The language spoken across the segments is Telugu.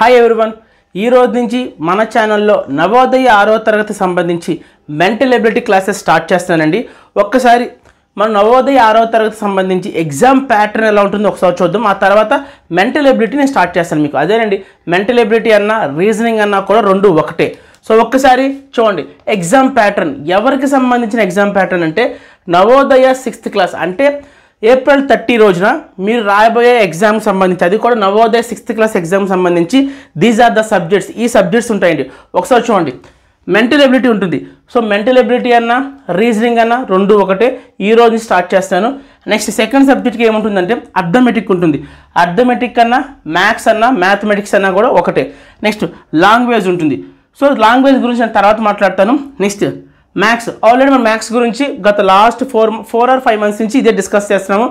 హాయ్ ఎవ్రీవన్ ఈ రోజు నుంచి మన ఛానల్లో నవోదయ 6వ తరగతి సంబంధించి మెంటల్ ఎబిలిటీ క్లాసెస్ స్టార్ట్ చేస్తానండి. ఒక్కసారి మన నవోదయ 6వ తరగతి సంబంధించి ఎగ్జామ్ ప్యాటర్న్ ఎలా ఉంటుందో ఒకసారి చూద్దాం. ఆ తర్వాత మెంటల్ ఎబిలిటీ నేను స్టార్ట్ చేస్తాను మీకు. అదేనండి, మెంటల్ ఎబిలిటీ అన్నా రీజనింగ్ అన్నా కూడా రెండు ఒకటే. సో ఒక్కసారి చూడండి ఎగ్జామ్ ప్యాటర్న్. ఎవరికి సంబంధించిన ఎగ్జామ్ ప్యాటర్న్ అంటే నవోదయ 6th క్లాస్ అంటే April 30 రోజున మీరు రాయబోయే ఎగ్జామ్ సంబంధించి, అది కూడా నవోదయ 6th క్లాస్ ఎగ్జామ్ సంబంధించి దీస్ ఆర్ ద సబ్జెక్ట్స్. ఈ సబ్జెక్ట్స్ ఉంటాయండి. ఒకసారి చూడండి, మెంటల్ ఎబిలిటీ ఉంటుంది. సో మెంటల్ ఎబిలిటీ అన్నా రీజనింగ్ అన్నా రెండు ఒకటే. ఈ రోజు స్టార్ట్ చేస్తాను. నెక్స్ట్ సెకండ్ సబ్జెక్ట్కి ఏముంటుందంటే అర్థమెటిక్ ఉంటుంది. అర్థమెటిక్ అన్నా మ్యాథ్స్ అన్నా మ్యాథమెటిక్స్ అన్నా కూడా ఒకటే. నెక్స్ట్ లాంగ్వేజ్ ఉంటుంది. సో లాంగ్వేజ్ గురించి నేను తర్వాత మాట్లాడతాను. నెక్స్ట్ మ్యాథ్స్, ఆల్రెడీ మనం మ్యాథ్స్ గురించి గత లాస్ట్ 4 or 5 months నుంచి ఇదే డిస్కస్ చేస్తున్నాము.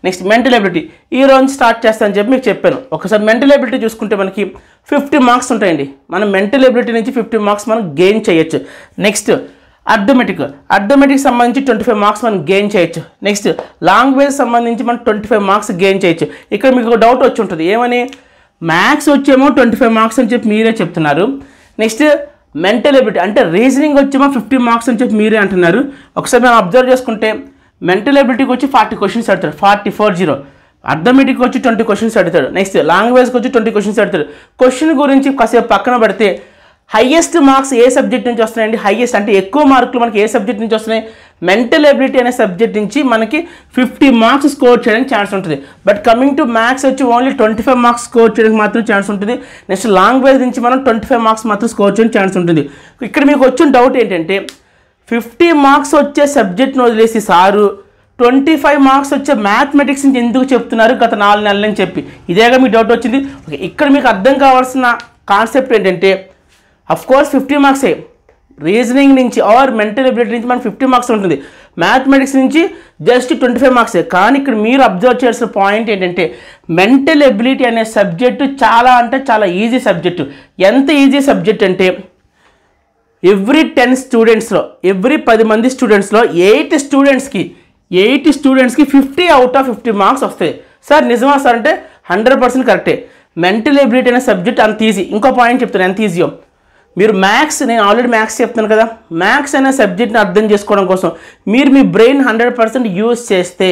నెక్స్ట్ మెంటల్ ఎబిలిటీ ఈ రోజు స్టార్ట్ చేస్తానని చెప్పి మీకు చెప్పాను. ఒకసారి మెంటల్ ఎబిలిటీ చూసుకుంటే మనకి 50 మార్క్స్ ఉంటాయండి. మనం మెంటల్ ఎబిలిటీ నుంచి 50 మార్క్స్ మనం గెయిన్ చేయొచ్చు. నెక్స్ట్ అర్థమెటిక్ సంబంధించి 25 మార్క్స్ మనం గెయిన్ చేయొచ్చు. నెక్స్ట్ లాంగ్వేజ్ సంబంధించి మనం 25 మార్క్స్ గెయిన్ చేయొచ్చు. ఇక్కడ మీకు ఒక డౌట్ వచ్చి ఉంటుంది, ఏమని మ్యాథ్స్ వచ్చేమో 25 మార్క్స్ అని చెప్పి మీరే చెప్తున్నారు. నెక్స్ట్ మెంటల్ ఎబిలిటీ అంటే రీజనింగ్ వచ్చేమో 50 మార్క్స్ అని చెప్పి మీరే అంటున్నారు. ఒకసారి మనం అబ్జర్వ్ చేసుకుంటే మెంటల్ ఎబిలిటీకి వచ్చి 40 క్వశ్చన్స్ అడుగుతాడు, 40. అర్థమెటిక్ వచ్చి 20 క్వశ్చన్స్ అడుగుతాడు. నెక్స్ట్ లాంగ్వేజ్కి వచ్చి 20 క్వశ్చన్స్ అడుగుతాడు. క్వశ్చన్ గురించి కాసేపు పక్కన పెడితే హైయెస్ట్ మార్క్స్ ఏ సబ్జెక్ట్ నుంచి వస్తున్నాయండి? హైయెస్ట్ అంటే ఎక్కువ మార్కులు మనకి ఏ సబ్జెక్ట్ నుంచి వస్తున్నాయి? మెంటల్ ఎబిలిటీ అనే సబ్జెక్ట్ నుంచి మనకి 50 మార్క్స్ స్కోర్ చేయడానికి ఛాన్స్ ఉంటుంది. బట్ కమింగ్ టు మ్యాథ్స్ వచ్చి ఓన్లీ 25 మార్క్స్ స్కోర్ చేయడానికి మాత్రం ఛాన్స్ ఉంటుంది. నెక్స్ట్ లాంగ్వేజ్ నుంచి మనం 25 మార్క్స్ మాత్రం స్కోర్ చేయడానికి ఛాన్స్ ఉంటుంది. ఇక్కడ మీకు వచ్చిన డౌట్ ఏంటంటే 50 మార్క్స్ వచ్చే సబ్జెక్ట్ని వదిలేసి సారు 25 మార్క్స్ వచ్చే మ్యాథమెటిక్స్ నుంచి ఎందుకు చెప్తున్నారు గత 4 నెలలు అని చెప్పి, ఇదేగా మీకు డౌట్ వచ్చింది. ఓకే, ఇక్కడ మీకు అర్థం కావాల్సిన కాన్సెప్ట్ ఏంటంటే అఫ్కోర్స్ 50 మార్క్సే రీజనింగ్ నుంచి ఆర్ మెంటల్ ఎబిలిటీ నుంచి మనకు 50 మార్క్స్ ఉంటుంది. మ్యాథమెటిక్స్ నుంచి జస్ట్ 25 మార్క్సే. కానీ ఇక్కడ మీరు అబ్జర్వ్ చేయాల్సిన పాయింట్ ఏంటంటే మెంటల్ ఎబిలిటీ అనే సబ్జెక్టు చాలా అంటే చాలా ఈజీ సబ్జెక్టు. ఎంత ఈజీ సబ్జెక్ట్ అంటే ఎవ్రీ 10 స్టూడెంట్స్లో, ఎవ్రీ 10 మంది స్టూడెంట్స్లో 8 స్టూడెంట్స్కి 50 out of 50 మార్క్స్ వస్తాయి. సార్ నిజమా సార్ అంటే 100% కరెక్టే. మెంటల్ ఎబిలిటీ అనే సబ్జెక్ట్ అంత ఈజీ. ఇంకో పాయింట్ చెప్తాను ఎంత ఈజీయో. మీరు మ్యాథ్స్, నేను ఆల్రెడీ మ్యాథ్స్ చెప్తాను కదా, మ్యాథ్స్ అనే సబ్జెక్ట్ని అర్థం చేసుకోవడం కోసం మీరు మీ బ్రెయిన్ 100% యూజ్ చేస్తే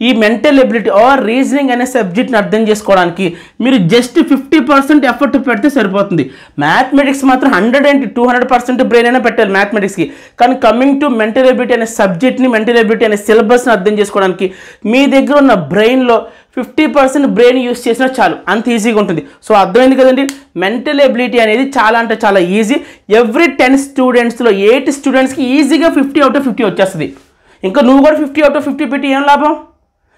ఈ మెంటల్ ఎబిలిటీ ఆర్ రీజనింగ్ అనే సబ్జెక్ట్ని అర్థం చేసుకోవడానికి మీరు జస్ట్ 50% ఎఫర్ట్ పెడితే సరిపోతుంది. మ్యాథమెటిక్స్ మాత్రం 100 and 200% బ్రెయిన్ అయినా పెట్టాలి మ్యాథమెటిక్స్కి. కానీ కమింగ్ టు మెంటల్ ఎబిలిటీ అనే సబ్జెక్ట్ని, మెంటల్ ఎబిలిటీ అనే సిలబస్ని అర్థం చేసుకోవడానికి మీ దగ్గర ఉన్న బ్రెయిన్లో 50% బ్రెయిన్ యూస్ చేసినా చాలు, అంత ఈజీగా ఉంటుంది. సో అర్థమైంది కదండి, మెంటల్ ఎబిలిటీ అనేది చాలా అంటే చాలా ఈజీ. ఎవ్రీ 10 స్టూడెంట్స్లో 8 స్టూడెంట్స్కి ఈజీగా 50 out of 50 వచ్చేస్తుంది. ఇంకా నువ్వు కూడా 50 out of 50 పెట్టి ఏం లాభం?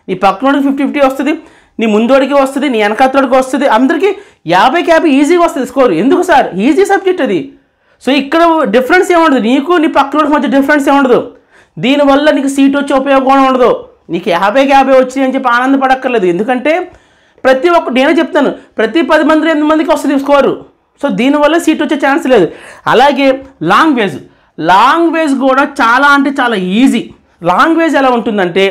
నీ పక్కనోడికి 50-50 వస్తుంది, నీ ముందోడికి వస్తుంది, నీ వెనకాతోడికి వస్తుంది, అందరికీ 50కి 50 ఈజీగా వస్తుంది స్కోర్. ఎందుకు సార్? ఈజీ సబ్జెక్ట్ అది. సో ఇక్కడ డిఫరెన్స్ ఏముండదు, నీకు నీ పక్కనోడికి మధ్య డిఫరెన్స్ ఏముండదు. దీనివల్ల నీకు సీట్ వచ్చే ఉపయోగం ఉండదు. నీకు 50కి 50 వచ్చి అని చెప్పి ఆనందపడక్కర్లేదు. ఎందుకంటే ప్రతి ఒక్క, నేనే చెప్తాను, ప్రతి 10 మందిలో 8 మందికి వస్తుంది స్కోరు. సో దీనివల్ల సీట్ వచ్చే ఛాన్స్ లేదు. అలాగే లాంగ్వేజ్ కూడా చాలా అంటే చాలా ఈజీ. లాంగ్వేజ్ ఎలా ఉంటుందంటే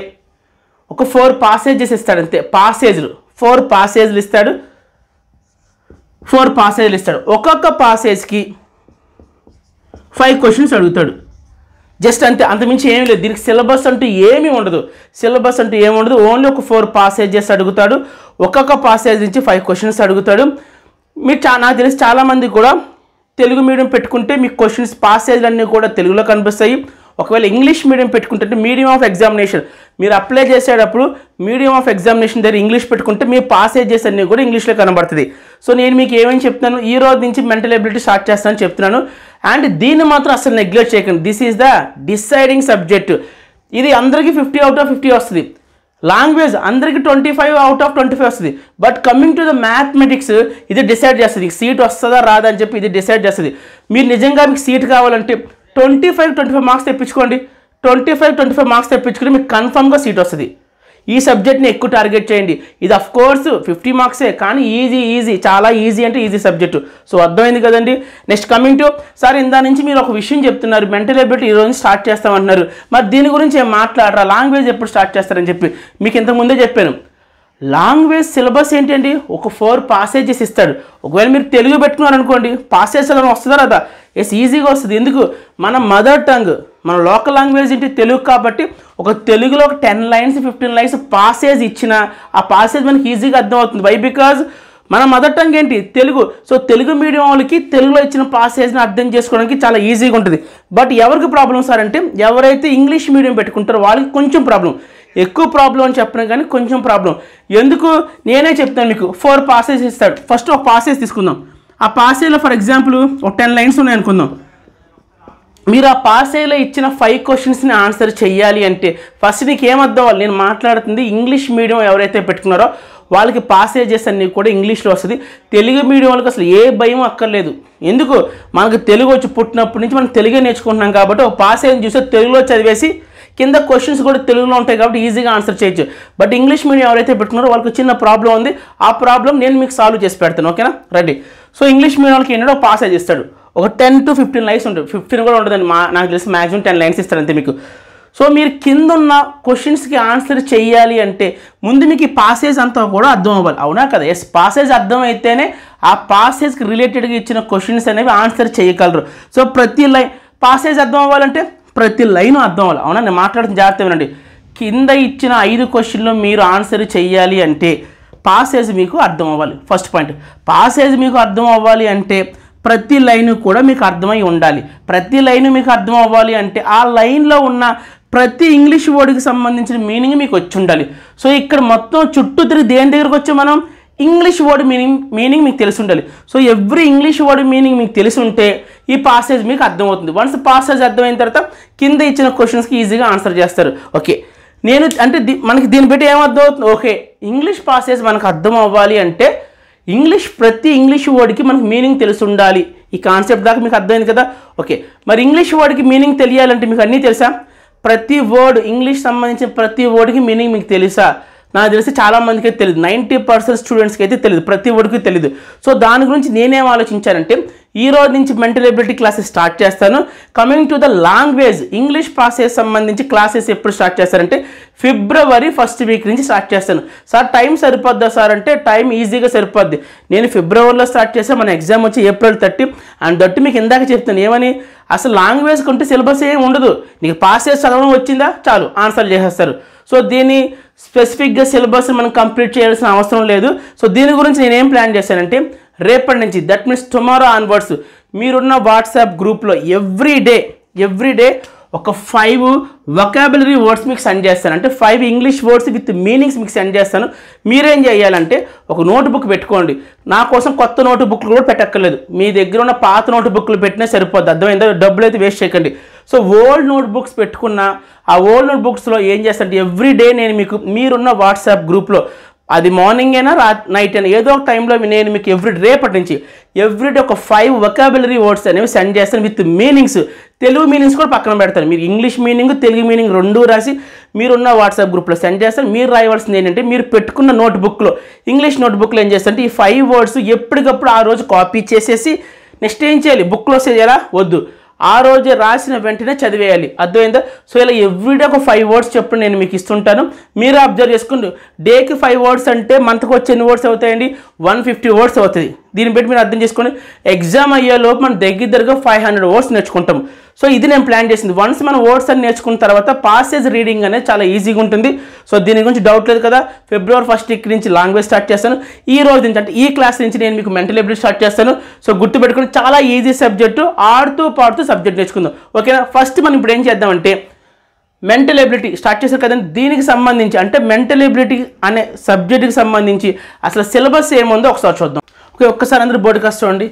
ఒక 4 passages ఇస్తాడు అంతే. 4 passages ఇస్తాడు. 4 passages ఇస్తాడు. ఒక్కొక్క ప్యాసేజ్కి 5 questions అడుగుతాడు. జస్ట్ అంతే, అంతమించి ఏమీ లేదు. దీనికి సిలబస్ అంటూ ఏమీ ఉండదు. ఓన్లీ ఒక 4 passages అడుగుతాడు. ఒక్కొక్క ప్యాసేజ్ నుంచి 5 questions అడుగుతాడు. మీరు నాకు తెలిసి చాలామంది కూడా తెలుగు మీడియం పెట్టుకుంటే మీకు క్వశ్చన్స్ ప్యాసేజ్లు అన్నీ కూడా తెలుగులో కనిపిస్తాయి. ఒకవేళ ఇంగ్లీష్ మీడియం పెట్టుకుంటే మీడియం ఆఫ్ ఎగ్జామినేషన్ మీరు అప్లై చేసేటప్పుడు మీడియం ఆఫ్ ఎగ్జామినేషన్ దగ్గర ఇంగ్లీష్ పెట్టుకుంటే మీ పాసేజెస్ అన్నీ కూడా ఇంగ్లీష్లో కనబడుతుంది. సో నేను మీకు ఏమని చెప్తున్నాను, ఈ రోజు నుంచి మెంటల్ ఎబిలిటీ స్టార్ట్ చేస్తానని చెప్తున్నాను. అండ్ దీన్ని మాత్రం అసలు నెగ్లెక్ట్ చేయకండి. This is the deciding subject. ఇది అందరికీ 50 out of 50 వస్తుంది. లాంగ్వేజ్ అందరికీ 25 out of 25 వస్తుంది. But coming to the mathematics ఇది డిసైడ్ చేస్తుంది. సీట్ వస్తుందా రాదా అని చెప్పి ఇది డిసైడ్ చేస్తుంది. మీరు నిజంగా మీకు సీట్ కావాలంటే 25 మార్క్స్ తెప్పించుకోండి. 25 మార్క్స్ తెప్పించుకుని మీకు కన్ఫర్మ్గా సీట్ వస్తుంది. ఈ సబ్జెక్ట్ని ఎక్కువ టార్గెట్ చేయండి. ఇది అఫ్ కోర్స్ 50 మార్క్సే, కానీ ఈజీ, చాలా ఈజీ అంటే ఈజీ సబ్జెక్టు. సో అర్థమైంది కదండి. నెక్స్ట్ కమింగ్ టు సార్, ఇందా నుంచి మీరు ఒక విషయం చెప్తున్నారు, మెంటల్ ఎబిలిటీ ఈరోజు స్టార్ట్ చేస్తామంటున్నారు. మరి దీని గురించి ఏం మాట్లాడరా, లాంగ్వేజ్ ఎప్పుడు స్టార్ట్ చేస్తారని చెప్పి మీకు ఇంతకుముందే చెప్పాను. లాంగ్వేజ్ సిలబస్ ఏంటండి, ఒక 4 పాసేజెస్ ఇస్తాడు. ఒకవేళ మీరు తెలుగు పెట్టుకున్నారనుకోండి, పాసేజ్ చదవడం వస్తుందా రాదా? ఎస్, ఈజీగా వస్తుంది. ఎందుకు? మన మదర్ టంగ్, మన లోకల్ లాంగ్వేజ్ ఏంటి తెలుగు కాబట్టి ఒక తెలుగులో ఒక 10 లైన్స్ 15 లైన్స్ పాసేజ్ ఇచ్చిన ఆ పాసేజ్ మనకి ఈజీగా అర్థమవుతుంది. వై? బికాజ్ మన మదర్ టంగ్ ఏంటి తెలుగు. సో తెలుగు మీడియం వాళ్ళకి తెలుగులో ఇచ్చిన పాసేజ్ని అర్థం చేసుకోవడానికి చాలా ఈజీగా ఉంటుంది. బట్ ఎవరికి ప్రాబ్లం సార్ అంటే ఎవరైతే ఇంగ్లీష్ మీడియం పెట్టుకుంటారో వాళ్ళకి కొంచెం ప్రాబ్లం. ఎక్కువ ప్రాబ్లం అని చెప్పను కానీ కొంచెం ప్రాబ్లం. ఎందుకు? నేనే చెప్తాను మీకు. 4 పాసేజ్ ఇస్తాడు. ఫస్ట్ ఒక పాసేజ్ తీసుకుందాం. ఆ పాసేజ్లో ఫర్ ఎగ్జాంపుల్ ఒక 10 లైన్స్ ఉన్నాయి అనుకుందాం. మీరు ఆ పాసేజ్లో ఇచ్చిన 5 క్వశ్చన్స్ని ఆన్సర్ చేయాలి అంటే ఫస్ట్ నీకు ఏమర్థం అవ్వాలి? నేను మాట్లాడుతుంది ఇంగ్లీష్ మీడియం ఎవరైతే పెట్టుకున్నారో వాళ్ళకి పాసేజెస్ అన్నీ కూడా ఇంగ్లీష్లో వస్తుంది. తెలుగు మీడియం వాళ్ళకి అసలు ఏ భయం అక్కర్లేదు. ఎందుకు? మనకు తెలుగు వచ్చి పుట్టినప్పటి నుంచి మనం తెలుగే నేర్చుకుంటున్నాం కాబట్టి ఒక పాసేజ్ చూస్తే తెలుగులో చదివేసి కింద క్వశ్చన్స్ కూడా తెలుగులో ఉంటాయి కాబట్టి ఈజీగా ఆన్సర్ చేయొచ్చు. బట్ ఇంగ్లీష్ మీడియం ఎవరైతే పెట్టుకున్నారో వాళ్ళకి చిన్న ప్రాబ్లం ఉంది. ఆ ప్రాబ్లం నేను మీకు సాల్వ్ చేసి పెడతాను. ఓకేనా? రెడీ. సో ఇంగ్లీష్ మీడియం వాళ్ళకి ఏంటంటే ఒక పాసేజ్ ఇస్తాడు. ఒక 10 to 15 లైన్స్ ఉంటుంది. 15 కూడా ఉంటుందండి. నాకు తెలిసి మ్యాక్సిమం 10 లైన్స్ ఇస్తారు అంతే మీకు. సో మీరు కింద ఉన్న క్వశ్చన్స్కి ఆన్సర్ చేయాలి అంటే ముందు మీకు ఈ పాసేజ్ అంతా కూడా అర్థం అవ్వాలి. అవునా కదా? ఎస్, పాసేజ్ అర్థం అయితేనే ఆ పాసేజ్కి రిలేటెడ్గా ఇచ్చిన క్వశ్చన్స్ అనేవి ఆన్సర్ చేయగలరు. సో ప్రతి లైన్ పాసేజ్ అర్థం అవ్వాలంటే ప్రతి లైన్ అర్థం అవ్వాలి. అవునా? నేను మాట్లాడుతున్న జాగ్రత్త వినండి. కింద ఇచ్చిన 5 క్వశ్చన్లు మీరు ఆన్సర్ చేయాలి అంటే పాసేజ్ మీకు అర్థం అవ్వాలి. ఫస్ట్ పాయింట్, పాసేజ్ మీకు అర్థం అవ్వాలి అంటే ప్రతి లైన్ కూడా మీకు అర్థమై ఉండాలి. ప్రతి లైన్ మీకు అర్థం అవ్వాలి అంటే ఆ లైన్లో ఉన్న ప్రతి ఇంగ్లీష్ వర్డ్కి సంబంధించిన మీనింగ్ మీకు వచ్చి ఉండాలి. సో ఇక్కడ మొత్తం చుట్టూ తిరిగి దేని దగ్గరకు వచ్చి మనం ఇంగ్లీష్ వర్డ్ మీనింగ్ మీకు తెలిసి ఉండాలి. So every English word meaning మీకు తెలిసి ఉంటే ఈ పాసేజ్ మీకు అర్థమవుతుంది. వన్స్ పాసేజ్ అర్థమైన తర్వాత కింద ఇచ్చిన క్వశ్చన్స్కి ఈజీగా ఆన్సర్ చేస్తారు. ఓకే, నేను అంటే మనకి దీన్ని బట్టి ఏమర్థం అవుతుంది? ఓకే, ఇంగ్లీష్ పాసేజ్ మనకు అర్థం అవ్వాలి అంటే ప్రతి ఇంగ్లీష్ వర్డ్కి మనకు మీనింగ్ తెలిసి ఉండాలి. ఈ కాన్సెప్ట్ దాకా మీకు అర్థమైంది కదా? ఓకే, మరి ఇంగ్లీష్ వర్డ్కి మీనింగ్ తెలియాలంటే మీకు అన్నీ తెలుసా? ప్రతి వర్డ్ ఇంగ్లీష్ సంబంధించిన ప్రతి వర్డ్కి మీనింగ్ మీకు తెలుసా? నాకు తెలిసి చాలామందికి అయితే తెలియదు. 90% స్టూడెంట్స్కి అయితే తెలియదు, ప్రతి వర్డ్కి తెలియదు. సో దాని గురించి నేనేం ఆలోచించానంటే ఈ రోజు నుంచి మెంటల్ ఎబిలిటీ క్లాసెస్ స్టార్ట్ చేస్తాను. Coming to the language English passage సంబంధించి క్లాసెస్ ఎప్పుడు స్టార్ట్ చేస్తారంటే ఫిబ్రవరి 1st వీక్ నుంచి స్టార్ట్ చేస్తాను. సార్ టైం సరిపోద్దా సార్ అంటే టైం ఈజీగా సరిపోద్ది. నేను ఫిబ్రవరిలో స్టార్ట్ చేస్తే మన ఎగ్జామ్ వచ్చి April 30. అండ్ దట్టు మీకు ఇందాక చెప్తాను ఏమని, అసలు లాంగ్వేజ్ కొంటే సిలబస్ ఏం ఉండదు. నీకు పాసేజ్ చదవడం వచ్చిందా చాలు ఆన్సర్ చేసేస్తారు. సో దీన్ని స్పెసిఫిక్గా సిలబస్ మనం కంప్లీట్ చేయాల్సిన అవసరం లేదు. సో దీని గురించి నేనేం ప్లాన్ చేశానంటే రేపటి నుంచి, దట్ మీన్స్ టుమారో ఆన్వర్డ్స్ మీరున్న వాట్సాప్ గ్రూప్లో ఎవ్రీ డే ఒక 5 వొకాబులరీ వర్డ్స్ మీకు సెండ్ చేస్తాను. అంటే 5 ఇంగ్లీష్ వర్డ్స్ విత్ మీనింగ్స్ మీకు సెండ్ చేస్తాను. మీరేం చేయాలంటే ఒక నోట్బుక్ పెట్టుకోండి. నా కోసం కొత్త నోట్బుక్లు కూడా పెట్టక్కర్లేదు. మీ దగ్గర ఉన్న పాత నోట్బుక్లు పెట్టినా సరిపోద్ది. అర్థమైందా? డబ్బులు అయితే వేస్ట్ చేయకండి. సో ఓల్డ్ నోట్బుక్స్ పెట్టుకున్న ఆ ఓల్డ్ నోట్బుక్స్లో ఏం చేస్తానంటే ఎవ్రీ డే నేను మీకు మీరున్న వాట్సాప్ గ్రూప్లో అది మార్నింగ్ అయినా నైట్ అయినా ఏదో ఒక టైంలో నేను మీకు రేపటి నుంచి ఎవ్రీడే ఒక 5 వొకాబులరీ వర్డ్స్ అనేవి సెండ్ చేస్తాను విత్ మీనింగ్స్. తెలుగు మీనింగ్స్ కూడా పక్కన పెడతాను. మీరు ఇంగ్లీష్ మీనింగ్ తెలుగు మీనింగ్ 2 రాసి మీరున్న వాట్సాప్ గ్రూప్లో సెండ్ చేస్తాను. మీరు రాయవలసింది ఏంటంటే మీరు పెట్టుకున్న నోట్బుక్లో ఇంగ్లీష్ నోట్బుక్లో ఏం చేస్తారంటే ఈ 5 వర్డ్స్ ఎప్పటికప్పుడు ఆ రోజు కాపీ చేసేసి నెక్స్ట్ ఏం చేయాలి, బుక్లో చేయాలా వద్దు, ఆ రోజే రాసిన వెంటనే చదివేయాలి. అర్థమైందా? సో ఇలా ఎవ్రీడే ఒక 5 వర్డ్స్ చెప్పండి నేను మీకు ఇస్తుంటాను. మీరు అబ్జర్వ్ చేసుకోండి. డేకి 5 వర్డ్స్ అంటే మంత్కి వచ్చి ఎన్ని వర్డ్స్ అవుతాయండి? 150 వర్డ్స్ అవుతుంది. దీన్ని బట్టి మీరు అర్థం చేసుకోండి. ఎగ్జామ్ అయ్యేలోపు మనం దగ్గరగా 500 వర్డ్స్ నేర్చుకుంటాం. సో ఇది నేను ప్లాన్ చేసింది. వన్స్ మనం వర్డ్స్ అని నేర్చుకున్న తర్వాత పాసేజ్ రీడింగ్ అనేది చాలా ఈజీగా ఉంటుంది. సో దీని గురించి డౌట్ లేదు కదా? ఫిబ్రవరి 1st వీక్ నుంచి లాంగ్వేజ్ స్టార్ట్ చేస్తాను. ఈ రోజు నుంచి అంటే ఈ క్లాస్ నుంచి నేను మీకు మెంటల్ ఎబిలిటీ స్టార్ట్ చేస్తాను. సో గుర్తుపెట్టుకుని చాలా ఈజీ సబ్జెక్టు, ఆడుతూ పాడుతూ సబ్జెక్ట్ నేర్చుకుందాం. ఓకేనా? ఫస్ట్ మనం ఇప్పుడు ఏం చేద్దామంటే మెంటల్ ఎబిలిటీ స్టార్ట్ చేశారు కదండి, దీనికి సంబంధించి అంటే మెంటల్ ఎబిలిటీ అనే సబ్జెక్ట్కి సంబంధించి అసలు సిలబస్ ఏముందో ఒకసారి చూద్దాం. ఓకే, ఒక్కసారి అందరూ బోర్డు కాస్ట్ చూడండి.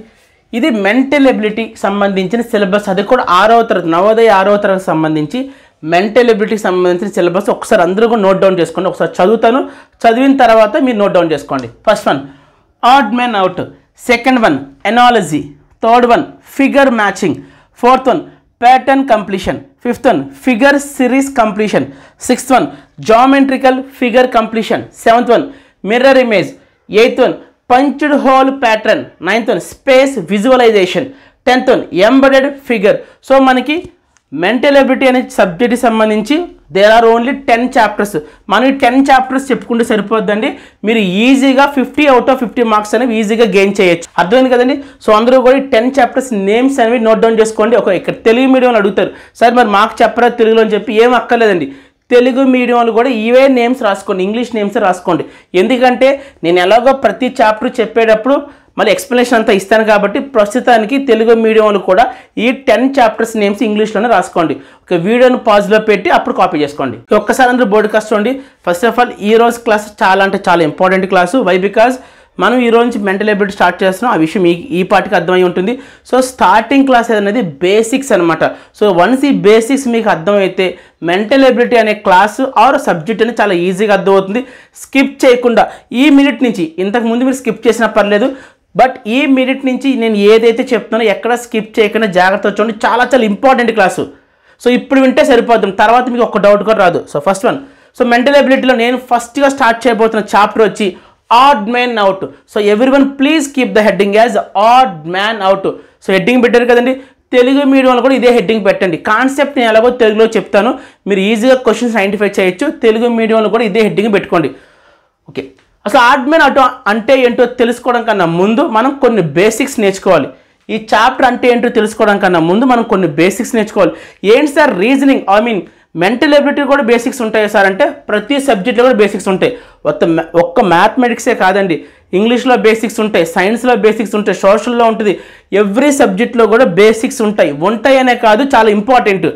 ఇది మెంటల్ ఎబిలిటీకి సంబంధించిన సిలబస్. అది కూడా 6వ తరగతి నవోదయ 6వ తరగతికి సంబంధించి మెంటల్ ఎబిలిటీకి సంబంధించిన సిలబస్. ఒకసారి అందరూ కూడా నోట్ డౌన్ చేసుకోండి. ఒకసారి చదువుతాను, చదివిన తర్వాత మీరు నోట్ డౌన్ చేసుకోండి. First one odd men out, second one analogy, third one figure matching, fourth one pattern completion, fifth one figure series completion, sixth one geometrical figure completion, seventh one mirror image, eighth one punched hole pattern, ninth one space visualisation, 10th one embedded figure. So మనకి మెంటల్ ఎబిలిటీ అనే సబ్జెక్ట్కి సంబంధించి దేర్ ఆర్ ఓన్లీ 10 చాప్టర్స్. మనం 10 చాప్టర్స్ చెప్పుకుంటే సరిపోద్దండి. మీరు ఈజీగా 50 అవుట్ ఆఫ్ 50 మార్క్స్ అనేవి ఈజీగా గెయిన్ చేయొచ్చు. అర్థమైంది కదండి. సో అందరూ కూడా 10 చాప్టర్స్ నేమ్స్ అనేవి నోట్ డౌన్ చేసుకోండి. ఇక్కడ తెలుగు మీడియంలో అడుగుతారు, సార్ మరి మాకు చెప్పరా తెలుగులో అని చెప్పి. ఏం అక్కర్లేదండి, తెలుగు మీడియంలో కూడా ఇవే నేమ్స్ రాసుకోండి, ఇంగ్లీష్ నేమ్స్ రాసుకోండి. ఎందుకంటే నేను ఎలాగో ప్రతి చాప్టర్ చెప్పేటప్పుడు మళ్ళీ ఎక్స్ప్లెనేషన్ అంతా ఇస్తాను కాబట్టి ప్రస్తుతానికి తెలుగు మీడియంలో కూడా ఈ 10 చాప్టర్స్ నేమ్స్ ఇంగ్లీష్లోనే రాసుకోండి. ఒక వీడియోని పాజ్లో పెట్టి అప్పుడు కాపీ చేసుకోండి. ఒక్కసారి అందరూ బోర్డు కాస్ట్ చూడండి. ఫస్ట్ ఆఫ్ ఆల్ ఈ రోజు క్లాస్ చాలా అంటే చాలా ఇంపార్టెంట్ క్లాసు. వై? బికాజ్ మనం ఈ రోజు నుంచి మెంటల్ ఎబిలిటీ స్టార్ట్ చేస్తున్నాం. ఆ విషయం ఈ పాటికి అర్థమై ఉంటుంది. సో స్టార్టింగ్ క్లాస్ అనేది బేసిక్స్ అనమాట. సో వన్స్ ఈ బేసిక్స్ మీకు అర్థమైతే మెంటల్ ఎబిలిటీ అనే క్లాసు ఆర్ సబ్జెక్ట్ అనేది చాలా ఈజీగా అర్థమవుతుంది. స్కిప్ చేయకుండా ఈ మినిట్ నుంచి, ఇంతకుముందు మీరు స్కిప్ చేసినా పర్లేదు, బట్ ఈ మినిట్ నుంచి నేను ఏదైతే చెప్తున్నానో ఎక్కడ స్కిప్ చేయకుండా జాగ్రత్త చూడండి. చాలా చాలా ఇంపార్టెంట్ క్లాసు. సో ఇప్పుడు వింటే సరిపోతుంది, తర్వాత మీకు ఒక డౌట్ కూడా రాదు. So first one, so mental ఎబిలిటీలో నేను ఫస్ట్గా స్టార్ట్ చేయబోతున్న చాప్టర్ వచ్చి odd man out. So everyone please keep the heading as odd man out. So heading పెట్టారు కదండి, తెలుగు మీడియంలో కూడా ఇదే హెడ్డింగ్ పెట్టండి. కాన్సెప్ట్ నేను ఎలాగో తెలుగులో చెప్తాను, మీరు ఈజీగా క్వశ్చన్స్ ఐడెంటిఫై చేయొచ్చు. తెలుగు మీడియంలో కూడా ఇదే హెడ్డింగ్ పెట్టుకోండి. ఓకే, అసలు ఆడ్ మ్యాన్ అవుట్ అంటే ఏంటో తెలుసుకోవడం కన్నా ముందు మనం కొన్ని బేసిక్స్ నేర్చుకోవాలి. ఈ చాప్టర్ అంటే ఏంటో తెలుసుకోవడం కన్నా ముందు మనం కొన్ని బేసిక్స్ నేర్చుకోవాలి. ఏంటి సార్ రీజనింగ్, మెంటల్ ఎబిలిటీ కూడా బేసిక్స్ ఉంటాయి సార్ అంటే ప్రతి సబ్జెక్ట్లో కూడా బేసిక్స్ ఉంటాయి. ఒక్క మ్యాథమెటిక్సే కాదండి, ఇంగ్లీష్లో బేసిక్స్ ఉంటాయి, సైన్స్లో బేసిక్స్ ఉంటాయి, సోషల్లో ఉంటుంది. ఎవ్రీ సబ్జెక్ట్లో కూడా బేసిక్స్ ఉంటాయి అనే కాదు, చాలా ఇంపార్టెంట్.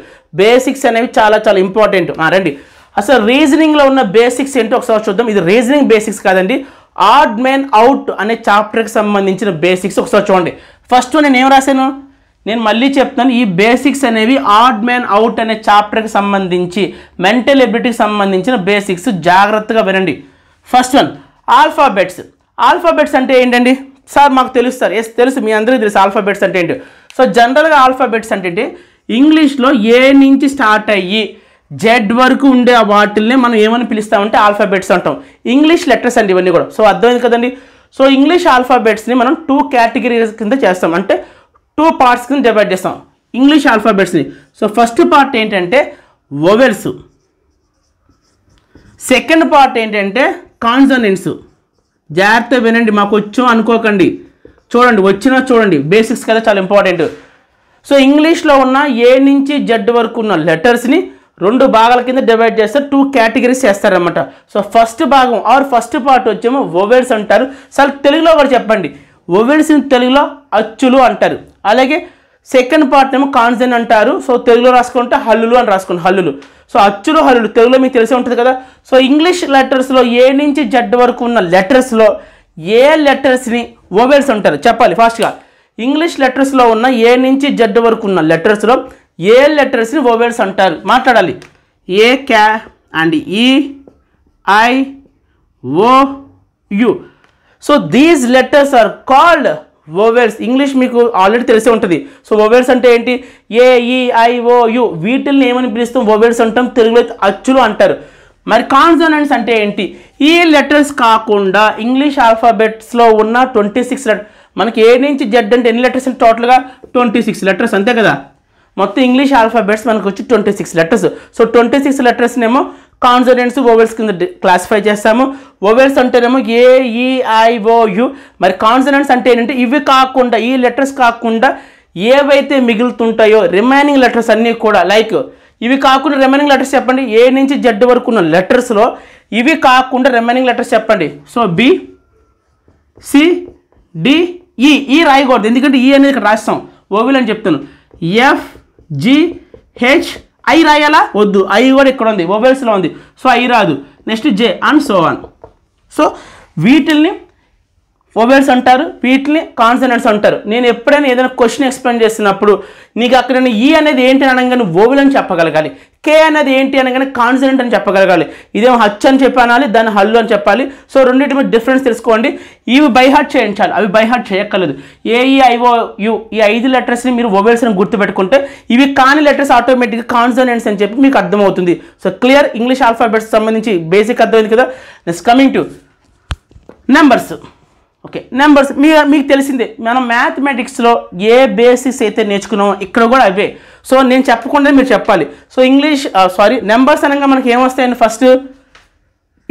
బేసిక్స్ అనేవి చాలా చాలా ఇంపార్టెంట్. రండి అసలు రీజనింగ్లో ఉన్న బేసిక్స్ ఏంటో ఒకసారి చూద్దాం. ఇది రీజనింగ్ బేసిక్స్ కాదండి, ఆడ్ మ్యాన్ అవుట్ అనే చాప్టర్కి సంబంధించిన బేసిక్స్ ఒకసారి చూడండి. ఫస్ట్ నేను ఏం రాశాను, నేను మళ్ళీ చెప్తాను. ఈ బేసిక్స్ అనేవి ఆడ్ మ్యాన్ అవుట్ అనే చాప్టర్కి సంబంధించి మెంటల్ ఎబిలిటీకి సంబంధించిన బేసిక్స్, జాగ్రత్తగా వినండి. First one, alphabets. ఆల్ఫాబెట్స్ అంటే ఏంటండి సార్? మాకు తెలుసు సార్. ఎస్ తెలుసు, మీ అందరికీ తెలుసు ఆల్ఫాబెట్స్ అంటే ఏంటి. సో జనరల్గా ఆల్ఫాబెట్స్ అంటే ఇంగ్లీష్లో ఏ నుంచి స్టార్ట్ అయ్యి జెడ్ వరకు ఉండే వాటిల్ని మనం ఏమని పిలుస్తామంటే ఆల్ఫాబెట్స్ అంటాం. ఇంగ్లీష్ లెటర్స్ అండి ఇవన్నీ కూడా. సో అర్థమైంది కదండి. సో ఇంగ్లీష్ ఆల్ఫాబెట్స్ని మనం 2 కేటగిరీస్ కింద చేస్తాం, అంటే 2 పార్ట్స్ కింద డివైడ్ చేస్తాం ఇంగ్లీష్ ఆల్ఫాబెట్స్ని. సో ఫస్ట్ పార్ట్ ఏంటంటే వొవెల్స్, సెకండ్ పార్ట్ ఏంటంటే కాన్సనెంట్స్. జాగ్రత్త వినండి, మాకు వచ్చో అనుకోకండి, చూడండి వచ్చినా చూడండి, బేసిక్స్ కదా చాలా ఇంపార్టెంట్. సో ఇంగ్లీష్లో ఉన్న ఏ నుంచి జెడ్ వరకు ఉన్న లెటర్స్ని 2 భాగాల కింద డివైడ్ చేస్తారు, 2 కేటగిరీస్ చేస్తారన్నమాట. సో ఫస్ట్ భాగం ఆర్ ఫస్ట్ పార్ట్ వచ్చేమో వొవెల్స్ అంటారు. సార్ తెలుగులో కూడా చెప్పండి, వొవెల్స్ తెలుగులో అచ్చులు అంటారు. అలాగే సెకండ్ పార్ట్ ఏమో కాన్సనెంట్ అంటారు. సో తెలుగులో రాసుకుంటే హల్లులు అని రాసుకోండి, హల్లులు. సో అచ్చులు హల్లులు తెలుగులో మీకు తెలిసే ఉంటుంది కదా. సో ఇంగ్లీష్ లెటర్స్లో ఏ నుంచి జెడ్ వరకు ఉన్న లెటర్స్లో ఏ లెటర్స్ని వొవెల్స్ అంటారు చెప్పాలి ఫాస్ట్గా. ఇంగ్లీష్ లెటర్స్లో ఉన్న ఏ నుంచి జెడ్ వరకు ఉన్న లెటర్స్లో ఏ లెటర్స్ని వొవెల్స్ అంటారు, మాట్లాడాలి. ఏ క్యా and E I O U. So these letters are called vowels. English మీకు ఆల్రెడీ తెలిసే ఉంటుంది. సో వొవెల్స్ అంటే ఏంటి, ఏ ఈ ఐ ఓ యు, వీటిల్ని ఏమని పిలుస్తాం, వొవెల్స్ అంటాం, తెలుగులో అచ్చులు అంటారు. మరి కాన్సనెంట్స్ అంటే ఏంటి, ఈ లెటర్స్ కాకుండా ఇంగ్లీష్ ఆల్ఫాబెట్స్లో ఉన్న 26 లెటర్, మనకి ఏ నుంచి జెడ్ అంటే ఎన్ని లెటర్స్ అంటే టోటల్గా 26 లెటర్స్ అంతే కదా. మొత్తం ఇంగ్లీష్ ఆల్ఫాబెట్స్ మనకు వచ్చి 26 లెటర్స్. సో 26 లెటర్స్నేమో కాన్సనెంట్స్ వొవెల్స్ కింద క్లాసిఫై చేస్తాము. వొవెల్స్ అంటేనేమో ఏ ఈ ఐ ఓ యు. మరి కాన్సనెంట్స్ అంటే ఏంటంటే ఇవి కాకుండా, ఈ లెటర్స్ కాకుండా ఏవైతే మిగులుతుంటాయో రిమైనింగ్ లెటర్స్ అన్నీ కూడా, లైక్ ఇవి కాకుండా రిమైనింగ్ లెటర్స్ చెప్పండి. ఏ నుంచి జెడ్ వరకు ఉన్న లెటర్స్లో ఇవి కాకుండా రిమైనింగ్ లెటర్స్ చెప్పండి. సో బి సి డి ఈ. ఈ రాయకూడదు, ఎందుకంటే ఈ అనేది ఇక్కడ రాస్తాం, వొవెల్ అని చెప్తాను. ఎఫ్ జి హెచ్ ఐ రాయాలా, వద్దు, ఐ కూడా ఇక్కడ ఉంది, వొవెల్స్లో ఉంది. సో ఐ రాదు. Next J and so on. So వీటిల్ని వొవెల్స్ అంటారు, వీటిని కాన్సనెంట్స్ అంటారు. నేను ఎప్పుడైనా ఏదైనా క్వశ్చన్ ఎక్స్ప్లెయిన్ చేస్తున్నప్పుడు నీకు అక్కడ నేను ఈ అనేది ఏంటి అనగానే వొవెల్ అని చెప్పగలగాలి, కే అనేది ఏంటి అనగానే కాన్సనెంట్ అని చెప్పగలగాలి. ఇదేమో హచ్ అని చెప్పాలి, దాన్ని హల్లు అని చెప్పాలి. సో రెండింటి మీద డిఫరెన్స్ తెలుసుకోండి. ఇవి బైహార్ట్ చేయించాలి, అవి బైహార్ట్ చేయక్కర్లేదు. ఏఈఐఓ యు ఈ 5 లెటర్స్ని మీరు వొవెల్స్ అని గుర్తుపెట్టుకుంటే ఇవి కాని లెటర్స్ ఆటోమేటిక్గా కాన్సనెంట్స్ అని చెప్పి మీకు అర్థమవుతుంది. సో క్లియర్, ఇంగ్లీష్ ఆల్ఫాబెట్స్ సంబంధించి బేసిక్ అర్థమైంది కదా. Next coming to numbers. Okay numbers మీకు తెలిసిందే మనం మ్యాథమెటిక్స్లో ఏ బేసిక్స్ అయితే నేర్చుకున్నామో ఇక్కడ కూడా అవే. సో నేను చెప్పకుండా మీరు చెప్పాలి. సో ఇంగ్లీష్ నెంబర్స్ అనగా మనకి ఏమొస్తాయండి? ఫస్ట్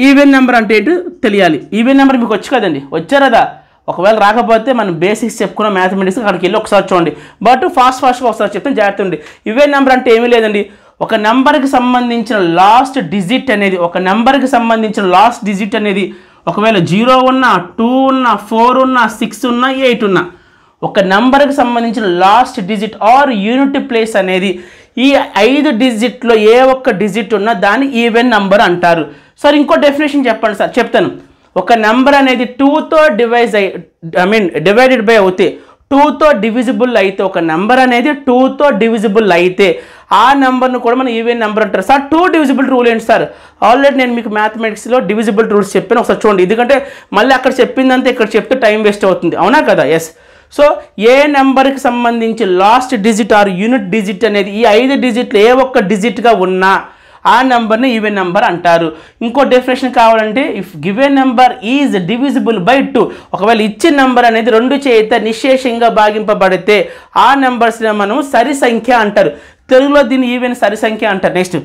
ఈవెన్ నెంబర్ అంటే ఏంటో తెలియాలి. ఈవెన్ నెంబర్ మీకు వచ్చు కదండి, వచ్చారదా? ఒకవేళ రాకపోతే మనం బేసిక్స్ చెప్పుకున్న మ్యాథమెటిక్స్ అక్కడికి వెళ్ళి ఒకసారి చూడండి. బట్ ఫాస్ట్గా ఒకసారి చెప్తాను, జాగ్రత్త ఉండి. ఈవెన్ నెంబర్ అంటే ఏమీ లేదండి, ఒక నెంబర్కి సంబంధించిన లాస్ట్ డిజిట్ అనేది ఒకవేళ 0 ఉన్నా 2 ఉన్నా 4 ఉన్నా 6 ఉన్నా 8 ఉన్నా ఒక నెంబర్కి సంబంధించిన last digit or unit place అనేది ఈ 5 డిజిట్లో ఏ ఒక్క డిజిట్ ఉన్నా దాన్ని ఈవెన్ నెంబర్ అంటారు. సార్ ఇంకో డెఫినేషన్ చెప్పండి సార్. చెప్తాను. ఒక నెంబర్ అనేది 2తో డివైడెడ్ బై అవుతే 2తో డివిజిబుల్ అయితే, ఒక నెంబర్ అనేది 2తో డివిజిబుల్ అయితే ఆ నెంబర్ను కూడా మనం ఈవెన్ నెంబర్ అంటారు. సార్ 2 డివిజిబుల్ రూల్ ఏంటి సార్? ఆల్రెడీ నేను మీకు మ్యాథమెటిక్స్లో డివిజిబుల్ రూల్స్ చెప్పాను, ఒకసారి చూడండి. ఎందుకంటే మళ్ళీ అక్కడ చెప్పిందంతా ఇక్కడ చెప్తే టైం వేస్ట్ అవుతుంది, అవునా కదా? ఎస్. సో ఏ నెంబర్కి సంబంధించి last digit or unit digit అనేది ఈ 5 డిజిట్లు ఏ ఒక్క డిజిట్గా ఉన్నా ఆ నెంబర్ని ఈవెన్ నెంబర్ అంటారు. ఇంకో డెఫినేషన్ కావాలంటే, if given number is divisible by 2, ఒకవేళ ఇచ్చిన నెంబర్ అనేది 2 చేత నిశ్శేషంగా భాగింపబడితే ఆ నెంబర్స్ని మనం సరి సంఖ్య అంటారు. తెలుగులో దీన్ని ఈవెన్ సరి సంఖ్య అంటారు. Next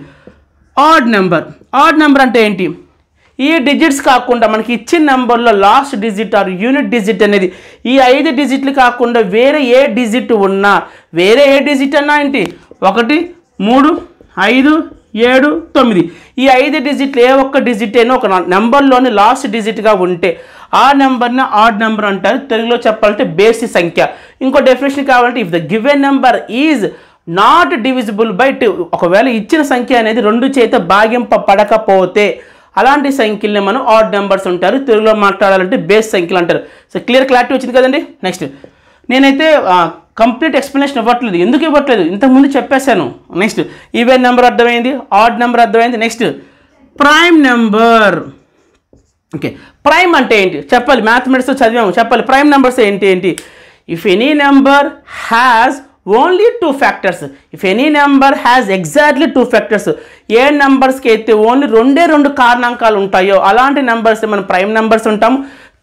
odd number. Odd number అంటే ఏంటి? ఈ డిజిట్స్ కాకుండా మనకి ఇచ్చిన నెంబర్లో last digit or unit digit అనేది ఈ 5 డిజిట్లు కాకుండా వేరే ఏ డిజిట్ ఉన్నా, వేరే ఏ డిజిట్ అన్నా ఏంటి? 1 3 5 7 9 ఈ 5 డిజిట్లు ఏ ఒక్క డిజిట్ అయినా ఒక నెంబర్లోని లాస్ట్ డిజిట్గా ఉంటే ఆ నెంబర్ని ఆడ్ నెంబర్ అంటారు. తెలుగులో చెప్పాలంటే బేసి సంఖ్య. ఇంకో డెఫినేషన్ కావాలంటే, if the given number is not divisible by 2, ఒకవేళ ఇచ్చిన సంఖ్య అనేది 2 చేత భాగింపబడకపోతే అలాంటి సంఖ్యల్ని మనం ఆడ్ నెంబర్స్ అంటారు. తెలుగులో మాట్లాడాలంటే బేస్ సంఖ్యలు అంటారు. సో క్లారిటీ వచ్చింది కదండి. నెక్స్ట్ నేనైతే కంప్లీట్ ఎక్స్ప్లెనేషన్ ఇవ్వట్లేదు. ఎందుకు ఇవ్వట్లేదు? ఇంతకుముందు చెప్పేశాను. నెక్స్ట్ ఈవెన్ నెంబర్ అర్థమైంది, ఆడ్ నెంబర్ అర్థమైంది. Next prime number. Okay, prime అంటే ఏంటి చెప్పాలి. మ్యాథమెటిక్స్ చదివాము, చెప్పాలి. ప్రైమ్ నెంబర్స్ ఏంటి? If any number has only 2 factors, if any number has exactly 2 factors, ఏ నెంబర్స్కి అయితే ఓన్లీ 2 కారణాంకాలు ఉంటాయో అలాంటి నెంబర్స్ మనం ప్రైమ్ నెంబర్స్ ఉంటాము.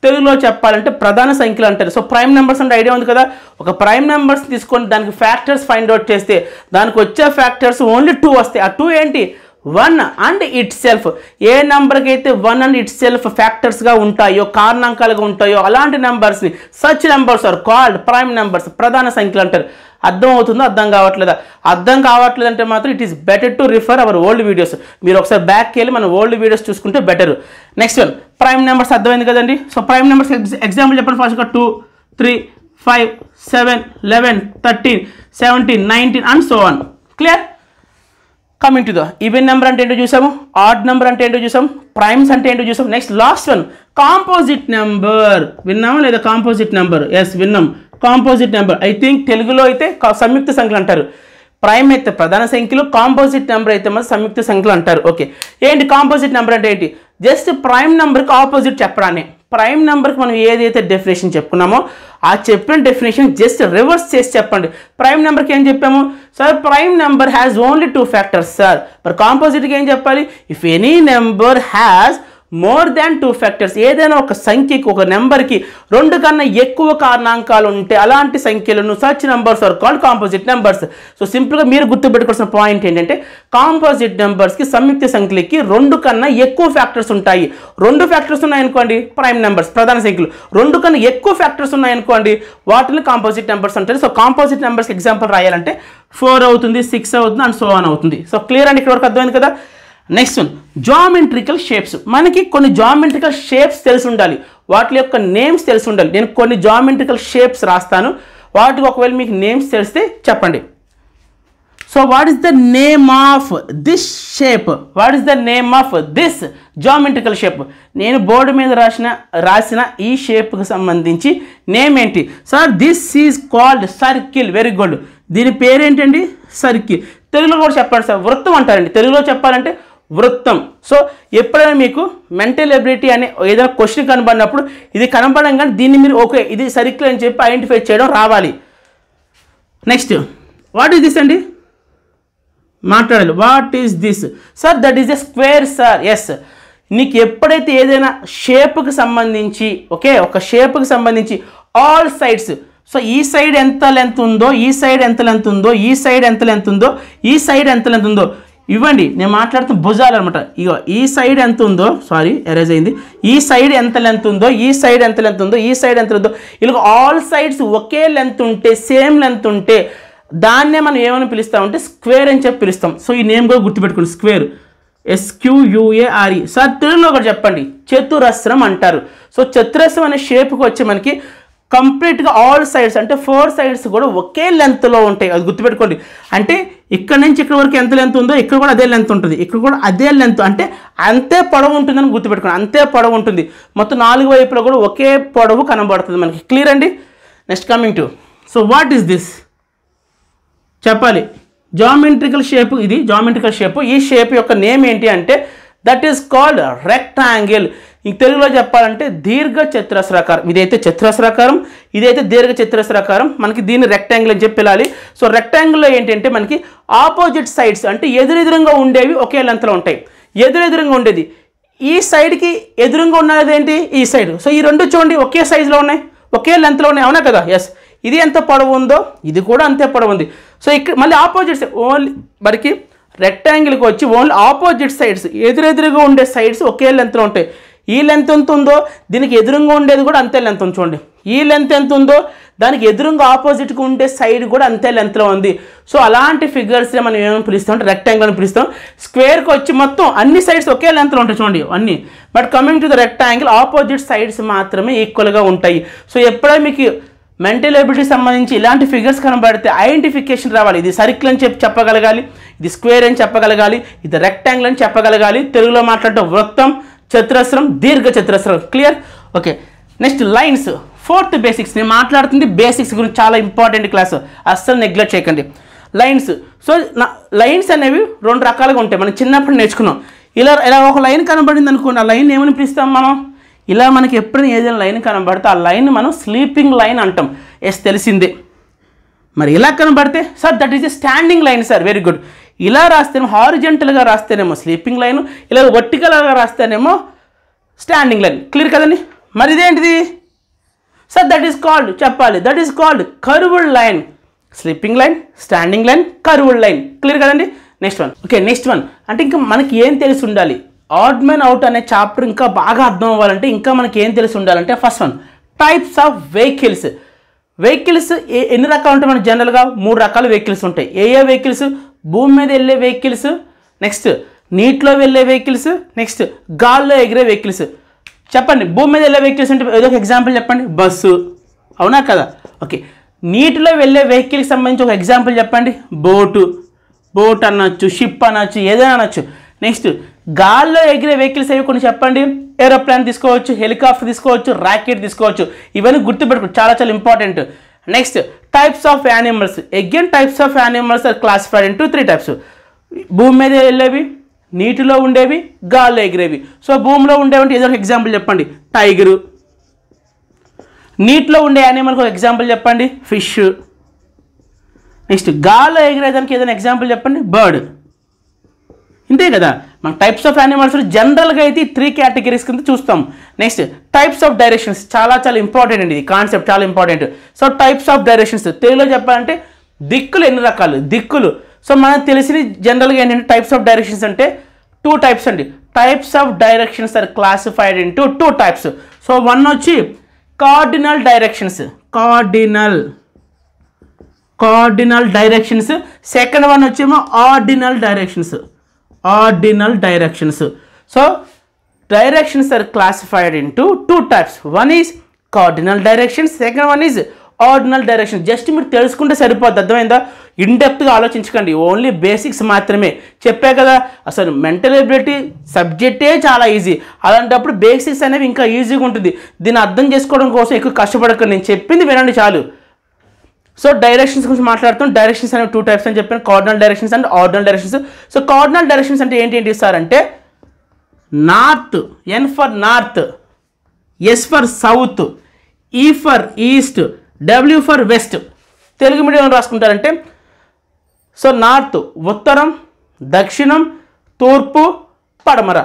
తెలుగులో చెప్పాలంటే ప్రధాన సంఖ్యలు అంటారు. సో ప్రైమ్ నెంబర్స్ అంటే ఐడియా ఉంది కదా. ఒక ప్రైమ్ నెంబర్స్ తీసుకొని దానికి ఫ్యాక్టర్స్ ఫైండ్ అవుట్ చేస్తే దానికి వచ్చే ఫ్యాక్టర్స్ ఓన్లీ 2 వస్తాయి. ఆ 2 ఏంటి? 1 అండ్ ఇట్ సెల్ఫ్. ఏ నెంబర్కి అయితే 1 అండ్ ఇట్ సెల్ఫ్ ఫ్యాక్టర్స్గా ఉంటాయో, కారణాంకాలుగా ఉంటాయో అలాంటి నెంబర్స్ని such numbers are called prime numbers, ప్రధాన సంఖ్యలు అంటారు. అర్థం అవుతుందో? అర్థం కావట్లేదా? అర్థం కావట్లేదంటే మాత్రం it is better to refer hour old videos. మీరు ఒకసారి బ్యాక్కి వెళ్ళి మన ఓల్డ్ వీడియోస్ చూసుకుంటే better. Next one prime numbers అర్థమైంది కదండి. సో ప్రైమ్ నెంబర్స్ ఎగ్జాంపుల్ చెప్పండి. ఫస్ట్గా 2 3 5 7 11 13 17 19 and so on. Clear? Coming to the even number అంటే ఏంటో చూసాము, ఆడ్ నెంబర్ అంటే ఏంటో చూసాం, ప్రైమ్స్ అంటే ఏంటో చూసాం. Next last one composite number. విన్నామా లేదా? Composite number. ఎస్ విన్నాం. కాంపోజిట్ నెంబర్ ఐ థింక్ తెలుగులో అయితే సంయుక్త సంఖ్యలు అంటారు. ప్రైమ్ అయితే ప్రధాన సంఖ్యలు, కాంపోజిట్ నెంబర్ అయితే మన సంయుక్త సంఖ్యలు అంటారు. ఓకే, ఏంటి కాంపోజిట్ నెంబర్ అంటే ఏంటి? జస్ట్ ప్రైమ్ నెంబర్కి ఆపోజిట్ చెప్పడాన్ని. ప్రైమ్ నెంబర్కి మనం ఏదైతే డెఫినేషన్ చెప్పుకున్నామో ఆ చెప్పిన డెఫినేషన్ జస్ట్ రివర్స్ చేసి చెప్పండి. ప్రైమ్ నెంబర్కి ఏం చెప్పాము sir? Prime number has only 2 factors sir. మరి కాంపోజిట్కి ఏం చెప్పాలి? If any number has more than 2 factors, ఏదైనా ఒక సంఖ్యకి, ఒక నెంబర్కి 2 కన్నా ఎక్కువ కారణాంకాలు ఉంటే అలాంటి సంఖ్యలను such numbers are called composite numbers. So సింపుల్గా మీరు గుర్తుపెట్టుకోవాల్సిన పాయింట్ ఏంటంటే కాంపోజిట్ నెంబర్స్కి, సంయుక్త సంఖ్యలకి 2 కన్నా ఎక్కువ ఫ్యాక్టర్స్ ఉంటాయి. 2 ఫ్యాక్టర్స్ ఉన్నాయనుకోండి ప్రైమ్ నెంబర్స్, ప్రధాన సంఖ్యలు. 2 కన్నా ఎక్కువ ఫ్యాక్టర్స్ ఉన్నాయనుకోండి వాటిని కాంపోజిట్ నెంబర్స్ అంటారు. సో కాంపోజిట్ నెంబర్స్కి ఎగ్జాంపుల్ రాయాలంటే 4 అవుతుంది, 6 అవుతుంది అండ్ సో ఆన్ అవుతుంది. సో క్లియర్ అండి, ఇక్కడ వరకు అర్థమైంది కదా. Next one geometrical shapes. మనకి కొన్ని జామెట్రికల్ షేప్స్ తెలిసి ఉండాలి, వాటి యొక్క నేమ్స్ తెలిసి ఉండాలి. నేను కొన్ని జామెట్రికల్ షేప్స్ రాస్తాను, వాటికి ఒకవేళ మీకు నేమ్స్ తెలిస్తే చెప్పండి. So what is the name of this shape? What is the name of this geometrical shape? నేను బోర్డు మీద రాసిన ఈ షేప్కి సంబంధించి నేమ్ ఏంటి sir? This is called circle. Very good. దీని పేరేంటండి? సర్కిల్. తెలుగులో కూడా చెప్పండి సార్. వృత్తం అంటారండి తెలుగులో చెప్పాలంటే, వృత్తం. సో ఎప్పుడైనా మీకు మెంటల్ ఎబిలిటీ అనే ఏదైనా క్వశ్చన్ కనబడినప్పుడు ఇది కనబడంగా దీన్ని మీరు ఓకే ఇది సర్కిల్ అని చెప్పి ఐడెంటిఫై చేయడం రావాలి. నెక్స్ట్ వాట్ ఈస్ దిస్ అండి? మాట్లాడాలి. What is this sir? That is a square sir. Yes, నీకు ఎప్పుడైతే ఏదైనా షేప్కి సంబంధించి ఓకే ఒక షేప్కి సంబంధించి ఆల్ సైడ్స్ సో ఈ సైడ్ ఎంత లెంత్ ఉందో ఈ సైడ్ ఎంత లెంత్ ఉందో ఈ సైడ్ ఎంత లెంత్ ఉందో ఈ సైడ్ ఎంత లెంత్ ఉందో ఇవ్వండి. నేను మాట్లాడుతున్న భుజాలు అనమాట. ఇగో ఈ సైడ్ ఎంత ఉందో సారీ ఎరేజ్ అయింది. ఈ సైడ్ ఎంత లెంత్ ఉందో ఈ సైడ్ ఎంత లెంత్ ఉందో ఈ సైడ్ ఎంత ఉందో ఇలా ఆల్ సైడ్స్ ఒకే లెంత్ ఉంటే సేమ్ లెంత్ ఉంటే దాన్నే మనం ఏమని పిలుస్తామంటే స్క్వేర్ అని చెప్పి పిలుస్తాం. సో ఈ నేమ్ కూడా గుర్తుపెట్టుకోండి స్క్వేర్ SQUARE. సార్ తెలుగులో ఒకటి చెప్పండి చతురస్రం అంటారు. సో చతురస్రం అనే షేప్కి వచ్చి మనకి కంప్లీట్గా ఆల్ సైడ్స్ అంటే 4 సైడ్స్ కూడా ఒకే లెంత్లో ఉంటాయి. అది గుర్తుపెట్టుకోండి. అంటే ఇక్కడ నుంచి ఇక్కడ వరకు ఎంత లెంత్ ఉందో ఇక్కడ కూడా అదే లెంత్ ఉంటుంది, ఇక్కడ కూడా అదే లెంత్ అంటే అంతే పొడవు ఉంటుందని గుర్తుపెట్టుకోండి. అంతే పొడవు ఉంటుంది. మొత్తం 4 వైపులో కూడా ఒకే పొడవు కనబడుతుంది మనకి. క్లియర్ అండి. Next coming to so what is this చెప్పాలి. జామెట్రికల్ షేప్, ఇది జామెట్రికల్ షేప్. ఈ షేప్ యొక్క నేమ్ ఏంటి అంటే దట్ ఈస్ కాల్డ్ రెక్టాంగిల్. ఇంక తెలుగులో చెప్పాలంటే దీర్ఘ చతురస్రాకారం. ఇదైతే చతురస్రాకారం, ఇదైతే దీర్ఘ చతురస్రాకారం. మనకి దీన్ని రెక్టాంగిల్ అని చెప్పి పిలాలి. సో రెక్టాంగిల్లో ఏంటంటే మనకి ఆపోజిట్ సైడ్స్ అంటే ఎదురెదురుగా ఉండేవి ఒకే లెంత్లో ఉంటాయి. ఎదురెదురుగా ఉండేది ఈ సైడ్కి ఎదురుగా ఉన్నది ఏంటి ఈ సైడ్. సో ఈ రెండు చూడండి ఒకే సైజులో ఉన్నాయి, ఒకే లెంత్లో ఉన్నాయి, అవునా కదా. ఎస్, ఇది ఎంత పొడవు ఉందో ఇది కూడా అంతే పొడవు ఉంది. సో ఇక్కడ మళ్ళీ ఆపోజిట్ సైడ్ ఓన్లీ మనకి రెక్టాంగిల్కి వచ్చి ఓన్లీ ఆపోజిట్ సైడ్స్ ఎదురెదురుగా ఉండే సైడ్స్ ఒకే లెంత్లో ఉంటాయి. ఈ లెంత్ ఎంత ఉందో దీనికి ఎదురుగా ఉండేది కూడా అంతే లెంత్ ఉంది చూడండి. ఈ లెంత్ ఎంత ఉందో దానికి ఎదురుగా ఆపోజిట్గా ఉండే సైడ్ కూడా అంతే లెంత్లో ఉంది. సో అలాంటి ఫిగర్స్ని మనం ఏమని పిలుస్తాం అంటే రెక్టాంగిల్ అని పిలుస్తాం. స్క్వేర్కి వచ్చి మొత్తం అన్ని సైడ్స్ ఒకే లెంత్లో ఉంటాయి చూడండి అన్నీ. But coming to the rectangle opposite sides మాత్రమే ఈక్వల్గా ఉంటాయి. సో ఎప్పుడైనా మీకు మెంటల్ ఎబిలిటీ సంబంధించి ఇలాంటి ఫిగర్స్ కనబడితే ఐడెంటిఫికేషన్ రావాలి. ఇది సర్కిల్ అని చెప్పగలగాలి, ఇది స్క్వేర్ అని చెప్పగలగాలి, ఇది రెక్టాంగిల్ అని చెప్పగలగాలి. తెలుగులో మాట్లాడటం వృత్తం, చతురస్రం, దీర్ఘ చతురస్రం. Clear. Okay, next lines. 4th basics. నేను మాట్లాడుతుంది బేసిక్స్ గురించి, చాలా ఇంపార్టెంట్ క్లాస్, అస్సలు నెగ్లెక్ట్ చేయకండి. లైన్స్. సో లైన్స్ అనేవి 2 రకాలుగా ఉంటాయి. మనం చిన్నప్పుడు నేర్చుకున్నాం. ఇలా ఒక లైన్ కనబడింది అనుకోండి, ఆ లైన్ ఏమని పిలుస్తాం మనం. ఇలా మనకి ఎప్పుడైనా ఏదైనా లైన్ కనబడితే ఆ లైన్ మనం స్లీపింగ్ లైన్ అంటాం. ఎస్, తెలిసిందే. మరి ఇలా కనబడితే sir that is a standing line sir. Very good. ఇలా రాస్తేనేమో హారిజెంటల్గా రాస్తేనేమో స్లీపింగ్ లైన్, ఇలా వర్టికల్గా రాస్తేనేమో స్టాండింగ్ లైన్. క్లియర్ కదండి. మరి ఇదేంటిది సార్? దట్ ఈస్ కాల్డ్ చెప్పాలి, that is called curved line. Sleeping line, standing line, curved line. Clear కదండి. Next one. Okay, next one అంటే ఇంకా మనకి ఏం తెలిసి ఉండాలి. ఆడ్ మ్యాన్ అవుట్ అనే చాప్టర్ ఇంకా బాగా అర్థం అవ్వాలంటే ఇంకా మనకి ఏం తెలిసి ఉండాలంటే first one types of vehicles. Vehicles ఎన్ని రకాలు ఉంటాయి? మనకు జనరల్గా 3 రకాల వెహికల్స్ ఉంటాయి. ఏ వెహికల్స్? భూమి మీద వెళ్ళే వెహికల్స్, నెక్స్ట్ నీటిలో వెళ్ళే వెహికల్స్, నెక్స్ట్ గాల్లో ఎగిరే వెహికల్స్. చెప్పండి, భూమి మీద వెళ్ళే వెహికల్స్ అంటే ఏదో ఒక ఎగ్జాంపుల్ చెప్పండి. బస్సు, అవునా కదా. ఓకే, నీటిలో వెళ్ళే వెహికల్కి సంబంధించి ఒక ఎగ్జాంపుల్ చెప్పండి. బోట్ అనొచ్చు, షిప్ అనొచ్చు, ఏదైనా అనొచ్చు. నెక్స్ట్ గాల్లో ఎగిరే వెహికల్స్ అవి కొన్ని చెప్పండి. ఏరోప్లేన్ తీసుకోవచ్చు, హెలికాప్టర్ తీసుకోవచ్చు, రాకెట్ తీసుకోవచ్చు. ఇవన్నీ గుర్తుపెట్టుకోవచ్చు, చాలా చాలా important. Next types of animals. Again types of animals are classified into 3 టైప్స్. భూమి మీద వెళ్ళేవి, నీటిలో ఉండేవి, గాల్లో ఎగిరేవి. సో భూమిలో ఉండేవంటే ఏదో ఒక ఎగ్జాంపుల్ చెప్పండి. టైగరు. నీటిలో ఉండే యానిమల్కి ఒక ఎగ్జాంపుల్ చెప్పండి. ఫిష్. నెక్స్ట్ గాల్లో ఎగిరేదానికి ఏదైనా ఎగ్జాంపుల్ చెప్పండి. బర్డ్. ఇంతే కదా. మన టైప్స్ ఆఫ్ యానిమల్స్ జనరల్గా అయితే 3 కేటగిరీస్ కింద చూస్తాం. Next types of directions. చాలా చాలా ఇంపార్టెంట్ అండి, ఇది కాన్సెప్ట్ చాలా important. So types of directions తెలుగులో చెప్పాలంటే దిక్కులు. ఎన్ని రకాలు దిక్కులు? సో మనకు తెలిసిన జనరల్గా ఏంటంటే టైప్స్ ఆఫ్ డైరెక్షన్స్ అంటే 2 టైప్స్ అండి. Types of directions are classified into 2 types. So 1 వచ్చి cardinal directions, cardinal directions. Second 1 వచ్చేమో ordinal directions. So directions are classified into 2 types. One is cardinal directions, second one is ordinal directions. Just మీరు తెలుసుకుంటే సరిపోద్ది, అర్థమైందా? ఇన్డెప్త్గా ఆలోచించకండి, ఓన్లీ బేసిక్స్ మాత్రమే చెప్పే కదా. అసలు మెంటల్ ఎబిలిటీ సబ్జెక్టే చాలా ఈజీ, అలాంటప్పుడు బేసిక్స్ అనేవి ఇంకా ఈజీగా ఉంటుంది. దీన్ని అర్థం చేసుకోవడం కోసం ఎక్కువ కష్టపడకండి, నేను చెప్పింది వినండి చాలు. సో డైరెక్షన్స్ గురించి మాట్లాడుతాం. డైరెక్షన్స్ అనేవి 2 టైప్స్ అని చెప్పాను, cardinal directions and ordinal directions. So cardinal directions అంటే ఏంటి సార్ అంటే north, N for north, S for south, E for east, W for west. Telugu medium రాసుకుంటారంటే సో నార్త్ ఉత్తరం, దక్షిణం, తూర్పు, పడమర.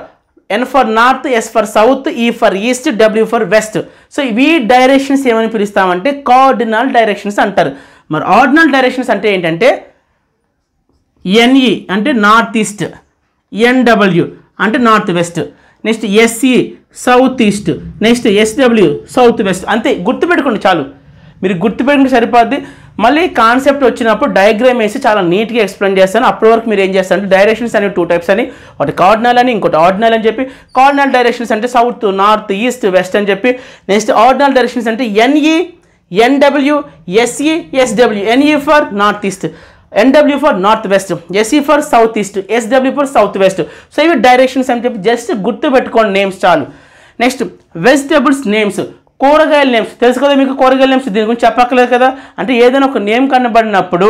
N for north, S for south, E for east, W for west. So ఈ డైరెక్షన్స్ ఏమని పిలుస్తామంటే కార్డినల్ డైరెక్షన్స్ అంటారు. మరి ఆర్డినల్ డైరెక్షన్స్ అంటే ఏంటంటే ఎన్ఈ అంటే నార్త్ ఈస్ట్, ఎన్డబ్ల్యూ అంటే north west, next SE south east, next SW south west. అంతే, గుర్తుపెట్టుకోండి చాలు, మీరు గుర్తుపెట్టుకుంటే సరిపోద్ది. మళ్ళీ కాన్సెప్ట్ వచ్చినప్పుడు డయాగ్రామ్ వేసి చాలా నీట్గా ఎక్స్ప్లెయిన్ చేస్తాను. అప్పటి వరకు మీరు ఏం చేస్తారంటే డైరెక్షన్స్ అనేవి 2 టైప్స్ అని, ఒకటి కార్డినల్ అని, ఇంకోటి ఆర్డినల్ అని చెప్పి. కార్డినల్ డైరెక్షన్స్ అంటే సౌత్, నార్త్, ఈస్ట్, వెస్ట్ అని చెప్పి. నెక్స్ట్ ఆర్డినల్ డైరెక్షన్స్ అంటే NE, NW, SE, SW. NE for north east, NW for north west, SE for south east, SW for south west. So ఇవి డైరెక్షన్స్ అని చెప్పి జస్ట్ గుర్తుపెట్టుకోండి నేమ్స్ చాలు. నెక్స్ట్ వెజిటబుల్స్ నేమ్స్, కూరగాయల నేమ్స్ తెలుసు కదా మీకు. కూరగాయల నేమ్స్ దీని గురించి చెప్పక్కర్లేదు కదా. అంటే ఏదైనా ఒక నేమ్ కనబడినప్పుడు,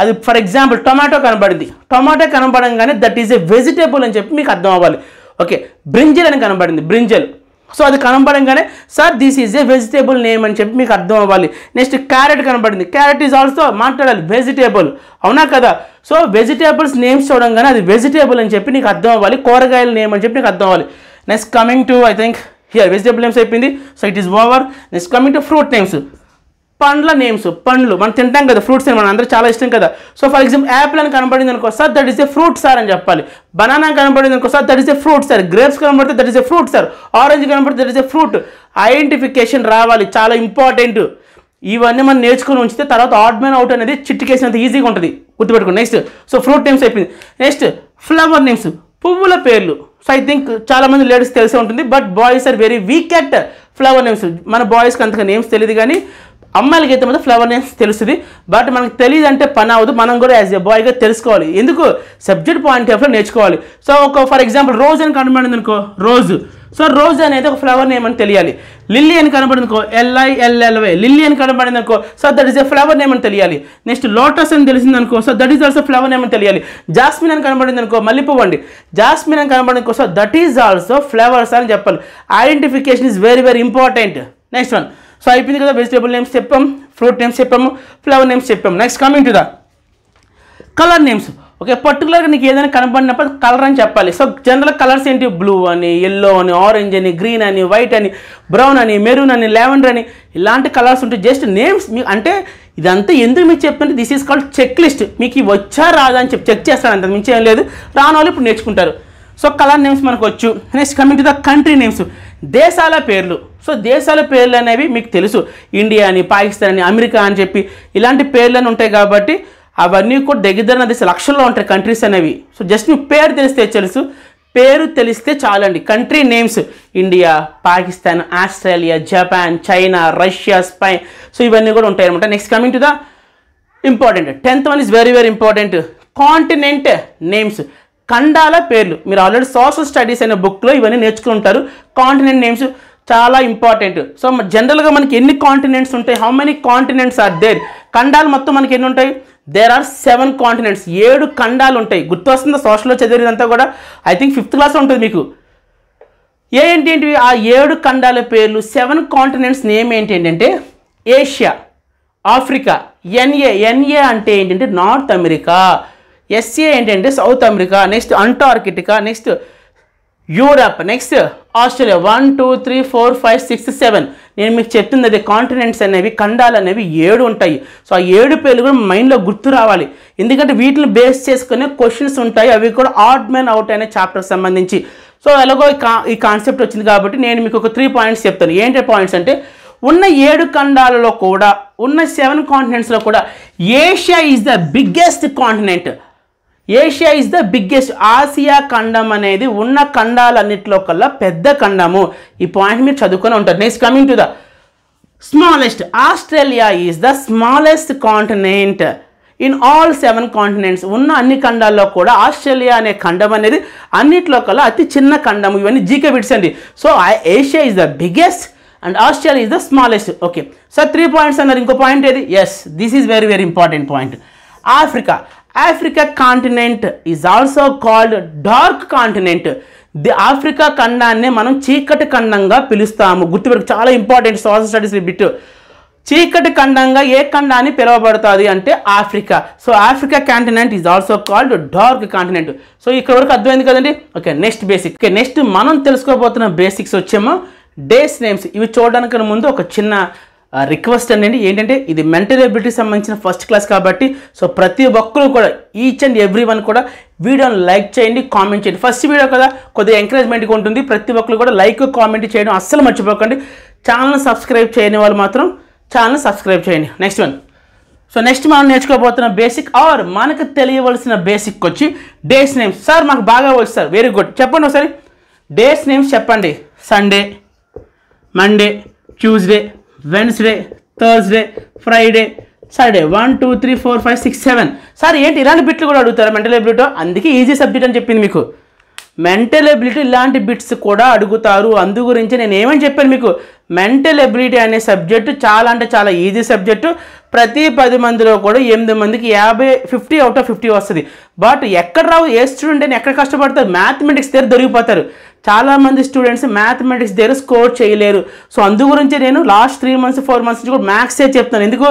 అది ఫర్ ఎగ్జాంపుల్ టొమాటో కనబడింది, టొమాటో కనబడంగానే దట్ ఈజ్ ఏ వెజిటేబుల్ అని చెప్పి మీకు అర్థం అవ్వాలి. ఓకే, బ్రింజల్ అని కనబడింది, బ్రింజల్. సో అది కనబడంగానే sir this is a vegetable name అని చెప్పి మీకు అర్థం అవ్వాలి. నెక్స్ట్ క్యారెట్ కనబడింది, క్యారెట్ ఈజ్ ఆల్సో మాట్లాడాలి వెజిటేబుల్, అవునా కదా. సో వెజిటేబుల్స్ నేమ్స్ చూడంగానే అది వెజిటేబుల్ అని చెప్పి నీకు అర్థం అవ్వాలి, కూరగాయల నేమ్ అని చెప్పి నీకు అర్థం అవ్వాలి. Next coming to I think here vegetable names అయిపోయింది. So it is over. Next coming to fruit names, పండ్ల నేమ్స్. పండ్లు మనం తింటాం కదా, ఫ్రూట్స్ అని మన అందరూ చాలా ఇష్టం కదా. సో ఫర్ ఎగ్జాంపుల్ యాపిల్ అని కనబడింది అనుకో, sir that is a fruit sir అని చెప్పాలి. బనానా కనబడింది అనుకో, sir that is a fruit sir. Grapes కనబడితే దట్ ఈస్ ఏ ఫ్రూట్ సార్. ఆరెంజ్ కనబడితే that is a fruit. Identification రావాలి, చాలా ఇంపార్టెంట్. ఇవన్నీ మనం నేర్చుకుని ఉంచితే తర్వాత ఆడ్ మ్యాన్ అవుట్ అనేది చిట్టికేసినంత ఈజీగా ఉంటుంది, గుర్తుపెట్టుకోండి. నెక్స్ట్ సో ఫ్రూట్ నేమ్స్ అయిపోయింది. నెక్స్ట్ ఫ్లవర్ నేమ్స్, పువ్వుల పేర్లు. సో ఐ థింక్ చాలామంది లేడీస్ తెలిసే ఉంటుంది, but boys are very weak at flower names. మన బాయ్స్కి అంతగా నేమ్స్ తెలియదు, కానీ అమ్మాయిలకి అయితే మాత్రం ఫ్లవర్ నేమ్స్ తెలుస్తుంది. బట్ మనకు తెలియదు అంటే పని అవ్వదు, మనం కూడా యాజ్ ఎ బాయ్గా తెలుసుకోవాలి. ఎందుకు? సబ్జెక్ట్ పాయింట్ ఆఫ్లో నేర్చుకోవాలి. సో ఒక ఫర్ ఎగ్జాంపుల్ రోజ్ అని కనబడింది అనుకో, రోజు. సో రోజ్ అనేది ఒక ఫ్లవర్ నేమ్ అని తెలియాలి. లిల్లీ అని కనబడింది అనుకో, LILLY, లిల్లీ అని కనబడింది అనుకో, so that is a flower name అని తెలియాలి. నెక్స్ట్ లోటస్ అని తెలిసింది అనుకో, so that is also flower name అని తెలియాలి. జాస్మిన్ అని కనబడింది అనుకో, మల్లెపువ్వు అండి, జాస్మిన్ అని కనబడింది అనుకో, so that is also flowers అని చెప్పాలి. Identification is very very important. Next one. So అయిపోయింది కదా, వెజిటేబుల్ నేమ్స్ చెప్పాం, ఫ్రూట్ నేమ్స్ చెప్పాము, ఫ్లవర్ నేమ్స్ చెప్పాము. Next coming to the colour names. Okay, పర్టికులర్గా నీకు ఏదైనా కనబడినప్పుడు కలర్ అని చెప్పాలి. సో జనరల్ కలర్స్ ఏంటి? బ్లూ అని, ఎల్లో అని, ఆరెంజ్ అని, గ్రీన్ అని, వైట్ అని, బ్రౌన్ అని, మెరూన్ అని, లావెండర్ అని, ఇలాంటి కలర్స్ ఉంటాయి. జస్ట్ నేమ్స్ మీకు అంటే ఇదంతా ఎందుకు మీకు చెప్తుంటే this is called check list. మీకు ఇవి వచ్చా రాదా అని చెప్పి చెక్ చేస్తాను, అంత మించి ఏం లేదు. రాని వాళ్ళు ఇప్పుడు నేర్చుకుంటారు. సో కలర్ నేమ్స్ మనకు వచ్చు. Next coming to the country names, దేశాల పేర్లు. సో దేశాల పేర్లు అనేవి మీకు తెలుసు, ఇండియా అని, పాకిస్తాన్ అని, అమెరికా అని చెప్పి ఇలాంటి పేర్లు ఉంటాయి. కాబట్టి అవన్నీ కూడా దగ్గర లక్షల్లో ఉంటాయి కంట్రీస్ అనేవి. సో జస్ట్ మీకు పేరు తెలిస్తే తెలుసు, పేరు తెలిస్తే చాలండి. Country names India, Pakistan, Australia, Japan, China, Russia, Spain, so ఇవన్నీ కూడా ఉంటాయి అనమాట. Next coming to the important 10th one is very very important, continent names. ఖండాల పేర్లు. మీరు ఆల్రెడీ సోషల్ స్టడీస్ అనే బుక్లో ఇవన్నీ నేర్చుకుని ఉంటారు. కాంటినెంట్ నేమ్స్ చాలా ఇంపార్టెంట్. సో జనరల్గా మనకి ఎన్ని కాంటినెంట్స్ ఉంటాయి? How many continents are there? ఖండాలు మొత్తం మనకి ఎన్ని ఉంటాయి? There are 7 continents. 7 ఖండాలు ఉంటాయి. గుర్తు వస్తుందా? సోషల్లో చదివేదంతా కూడా ఐ థింక్ 5th క్లాస్లో ఉంటుంది మీకు. ఏంటి ఆ 7 ఖండాల పేర్లు, 7 కాంటినెంట్స్ నేమ్ ఏంటంటే ఏషియా, ఆఫ్రికా, ఎన్ఏ అంటే ఏంటంటే నార్త్ అమెరికా, ఎస్ఏ ఏంటంటే south America, next Antarctica, next Europe, next Australia. 1 2 3 4 5 6 7 నేను మీకు చెప్తుంది అదే. కాంటినెంట్స్ అనేవి, ఖండాలు అనేవి 7 ఉంటాయి. సో ఆ 7 పేర్లు కూడా మైండ్లో గుర్తు రావాలి, ఎందుకంటే వీటిని బేస్ చేసుకునే క్వశ్చన్స్ ఉంటాయి. అవి కూడా ఆడ్ మ్యాన్ అవుట్ అనే చాప్టర్కి సంబంధించి. సో ఎలాగో ఈ కాన్సెప్ట్ వచ్చింది కాబట్టి నేను మీకు ఒక 3 పాయింట్స్ చెప్తాను. ఏంటి పాయింట్స్ అంటే, ఉన్న 7 ఖండాలలో కూడా, ఉన్న 7 కాంటినెంట్స్లో కూడా Asia is the biggest continent. Asia is the biggest. Asia ఖండం అనేది ఉన్న ఖండాలన్నింటిలో కల్లా పెద్ద ఖండము. ఈ పాయింట్ మీరు చదువుకొని ఉంటారు. Next coming to the smallest, Australia is the smallest continent in all 7 continents. ఉన్న అన్ని ఖండాల్లో కూడా ఆస్ట్రేలియా అనే ఖండం అనేది అన్నింటిలో కల్లా అతి చిన్న ఖండము. ఇవన్నీ జీకే బిట్స్ అండి. So Asia is the biggest and Australia is the smallest. Okay sir 3 points అన్నారు. ఇంకో పాయింట్ ఏది? Yes, this is very very important point. Africa. Africa continent is also called dark continent. The Africa ఖండాన్ని మనం చీకటి ఖండంగా పిలుస్తాము. గుర్తుపెట్టుకు, చాలా ఇంపార్టెంట్ సోషల్ స్టడీస్ బిట్. చీకటి ఖండంగా ఏ ఖండాన్ని పిలువబడుతుంది అంటే Africa. So Africa continent is also called dark continent. So ఇక్కడ వరకు అర్థమైంది కదండి. Okay, next basic. Okay, next మనం తెలుసుకోబోతున్న బేసిక్స్ వచ్చేమో డేస్ నేమ్స్. ఇవి చూడడానికి ముందు ఒక చిన్న రిక్వెస్ట్ అండి, ఏంటంటే ఇది మెంటల్ ఎబిలిటీకి సంబంధించిన ఫస్ట్ క్లాస్ కాబట్టి సో ప్రతి ఒక్కరు కూడా ఈచ్ అండ్ ఎవ్రీ వన్ కూడా వీడియోని లైక్ చేయండి, కామెంట్ చేయండి. ఫస్ట్ వీడియో కదా కొద్దిగా ఎంకరేజ్మెంట్గా ఉంటుంది. ప్రతి ఒక్కరు కూడా లైక్ కామెంట్ చేయడం అస్సలు మర్చిపోకండి. ఛానల్ సబ్స్క్రైబ్ చేయని వాళ్ళు మాత్రం ఛానల్ సబ్స్క్రైబ్ చేయండి. Next one. సో నెక్స్ట్ మనం నేర్చుకోబోతున్న బేసిక్ ఆర్ మనకు తెలియవలసిన బేసిక్ వచ్చి డేస్ నేమ్స్. సార్ మాకు బాగా వచ్చు సార్, వెరీ గుడ్. చెప్పండి ఒకసారి డేస్ నేమ్స్ చెప్పండి. Sunday, Monday, Tuesday, Wednesday, Thursday, Friday, Saturday. 1 2 3 4 5 6 7. Sir ఏంటి ఇలాంటి బిట్లు కూడా అడుగుతారా మెంటల్ ఎబిలిటీ? అందుకే ఈజీ సబ్జెక్ట్ అని చెప్పింది మీకు. మెంటల్ ఎబిలిటీ ఇలాంటి బిట్స్ కూడా అడుగుతారు. అందు గురించి నేను ఏమని చెప్పాను మీకు, మెంటల్ ఎబిలిటీ అనే సబ్జెక్టు చాలా అంటే చాలా ఈజీ సబ్జెక్టు. ప్రతి 10 మందిలో కూడా 8 మందికి 50 అవుట్ ఆఫ్ 50 వస్తుంది. బట్ ఎక్కడ రావు, ఏ స్టూడెంట్ అని ఎక్కడ కష్టపడతారు, మ్యాథమెటిక్స్ దగ్గర దొరికిపోతారు. చాలామంది స్టూడెంట్స్ మ్యాథమెటిక్స్ దగ్గర స్కోర్ చేయలేరు. సో అందు గురించి నేను లాస్ట్ 3 months 4 months నుంచి కూడా మ్యాథ్సే చెప్తాను. ఎందుకు,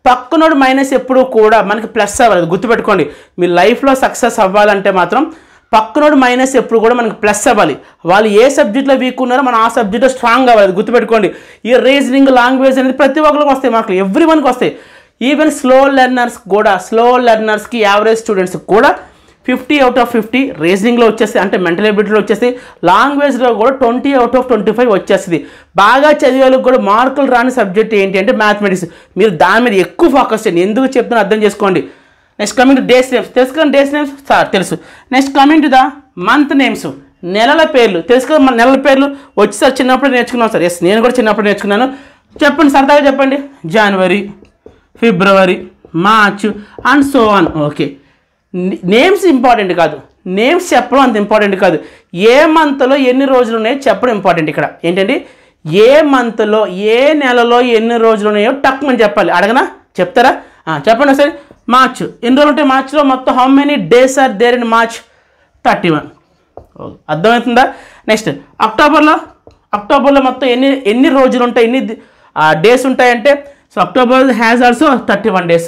పక్కనోడు మైనస్ ఎప్పుడు కూడా మనకి ప్లస్ అవ్వాలి. గుర్తుపెట్టుకోండి, మీ లైఫ్లో సక్సెస్ అవ్వాలంటే మాత్రం పక్కనోడు మైనస్ ఎప్పుడు కూడా మనకి ప్లస్ అవ్వాలి. వాళ్ళు ఏ సబ్జెక్ట్లో వీక్ ఉన్నారో మనం ఆ సబ్జెక్ట్లో స్ట్రాంగ్ అవ్వాలి. గుర్తుపెట్టుకోండి, ఈ రీజనింగ్ లాంగ్వేజ్ అనేది ప్రతి ఒక్కరికి వస్తాయి మార్కులు, ఎవ్రీ వన్కి వస్తాయి. ఈవెన్ స్లో లెర్నర్స్ కూడా, స్లో లెర్నర్స్కి యావరేజ్ స్టూడెంట్స్ కూడా 50 అవుట్ ఆఫ్ 50 రీజనింగ్లో వచ్చేస్తాయి, అంటే మెంటల్ ఎబిలిటీలో వచ్చేస్తాయి. లాంగ్వేజ్లో కూడా 20 అవుట్ ఆఫ్ 25 వచ్చేస్తుంది. బాగా చదివే వాళ్ళకి కూడా మార్కులు రాని సబ్జెక్ట్ ఏంటి అంటే మ్యాథమెటిక్స్. మీరు దాని మీద ఎక్కువ ఫోకస్ చేయండి. ఎందుకు చెప్తున్నా అర్థం చేసుకోండి. Next coming two days names. తెలుసు కదా డేస్ నేమ్స్ సార్ తెలుసు. Next coming to the month names. నెలల పేర్లు తెలుసు కదా. మన నెలల పేర్లు వచ్చి సార్ చిన్నప్పుడు నేర్చుకున్నాం సార్. ఎస్, నేను కూడా చిన్నప్పుడు నేర్చుకున్నాను. చెప్పండి సరదాగా చెప్పండి. జనవరి, ఫిబ్రవరి, March and so on. Okay, names important కాదు, నేమ్స్ చెప్పడం అంత ఇంపార్టెంట్ కాదు. ఏ మంత్లో ఎన్ని రోజులు ఉన్నాయో చెప్పడం ఇంపార్టెంట్. ఇక్కడ ఏంటండి, ఏ మంత్లో ఏ నెలలో ఎన్ని రోజులు ఉన్నాయో టక్మని చెప్పాలి. అడగనా, చెప్తారా? చెప్పండి ఒకసారి. మార్చ్ ఎన్ని రోజులు ఉంటాయి మార్చ్లో? మొత్తం how many days are there in March? 31. అర్థమవుతుందా? నెక్స్ట్ అక్టోబర్లో మొత్తం ఎన్ని రోజులు ఉంటాయి, ఎన్ని డేస్ ఉంటాయంటే so October has also 31 days.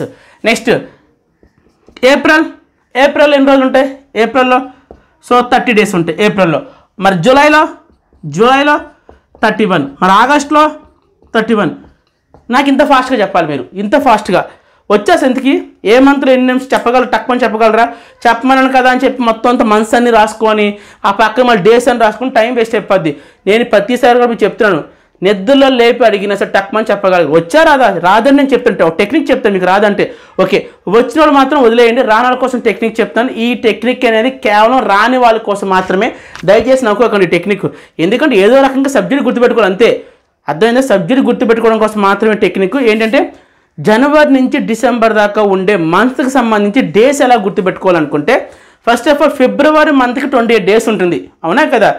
Next April ఎన్ని రోజులు ఉంటాయి? ఏప్రిల్లో సో 30 days ఉంటాయి ఏప్రిల్లో. మరి జూలైలో 31. మరి ఆగస్టులో 31. నాకు ఇంత ఫాస్ట్గా చెప్పాలి మీరు, ఇంత ఫాస్ట్గా వచ్చేసి ఎంతకి ఏ మంత్లో ఎన్ని నిమిషం చెప్పగలరు, టక్మని చెప్పగలరా? చెప్పమన్నాను కదా అని చెప్పి మొత్తం అంతా మంత్స్ అన్ని రాసుకొని ఆ పక్కన మళ్ళీ డేస్ అని రాసుకొని టైం వేస్ట్ అయిపోద్ది. నేను ప్రతిసారి కూడా మీకు చెప్తున్నాను, నిద్రలో లేపి అడిగినా సరే టక్మని చెప్పగలరు. వచ్చా రాదా? రాదని నేను చెప్తుంటే ఒక టెక్నిక్ చెప్తాను మీకు. రాదంటే ఓకే, వచ్చిన వాళ్ళు మాత్రం వదిలేయండి. రాని వాళ్ళ కోసం టెక్నిక్ చెప్తాను. ఈ టెక్నిక్ అనేది కేవలం రాని వాళ్ళ కోసం మాత్రమే. దయచేసి నవ్వుకోకండి టెక్నిక్, ఎందుకంటే ఏదో రకంగా సబ్జెక్ట్ గుర్తుపెట్టుకోవాలి అంతే. అర్థమైందా? సబ్జెక్ట్ గుర్తుపెట్టుకోవడం కోసం మాత్రమే టెక్నిక్. ఏంటంటే జనవరి నుంచి డిసెంబర్ దాకా ఉండే మంత్కి సంబంధించి డేస్ ఎలా గుర్తుపెట్టుకోవాలనుకుంటే, ఫస్ట్ ఆఫ్ ఆల్ ఫిబ్రవరి మంత్కి 28 days ఉంటుంది, అవునా కదా?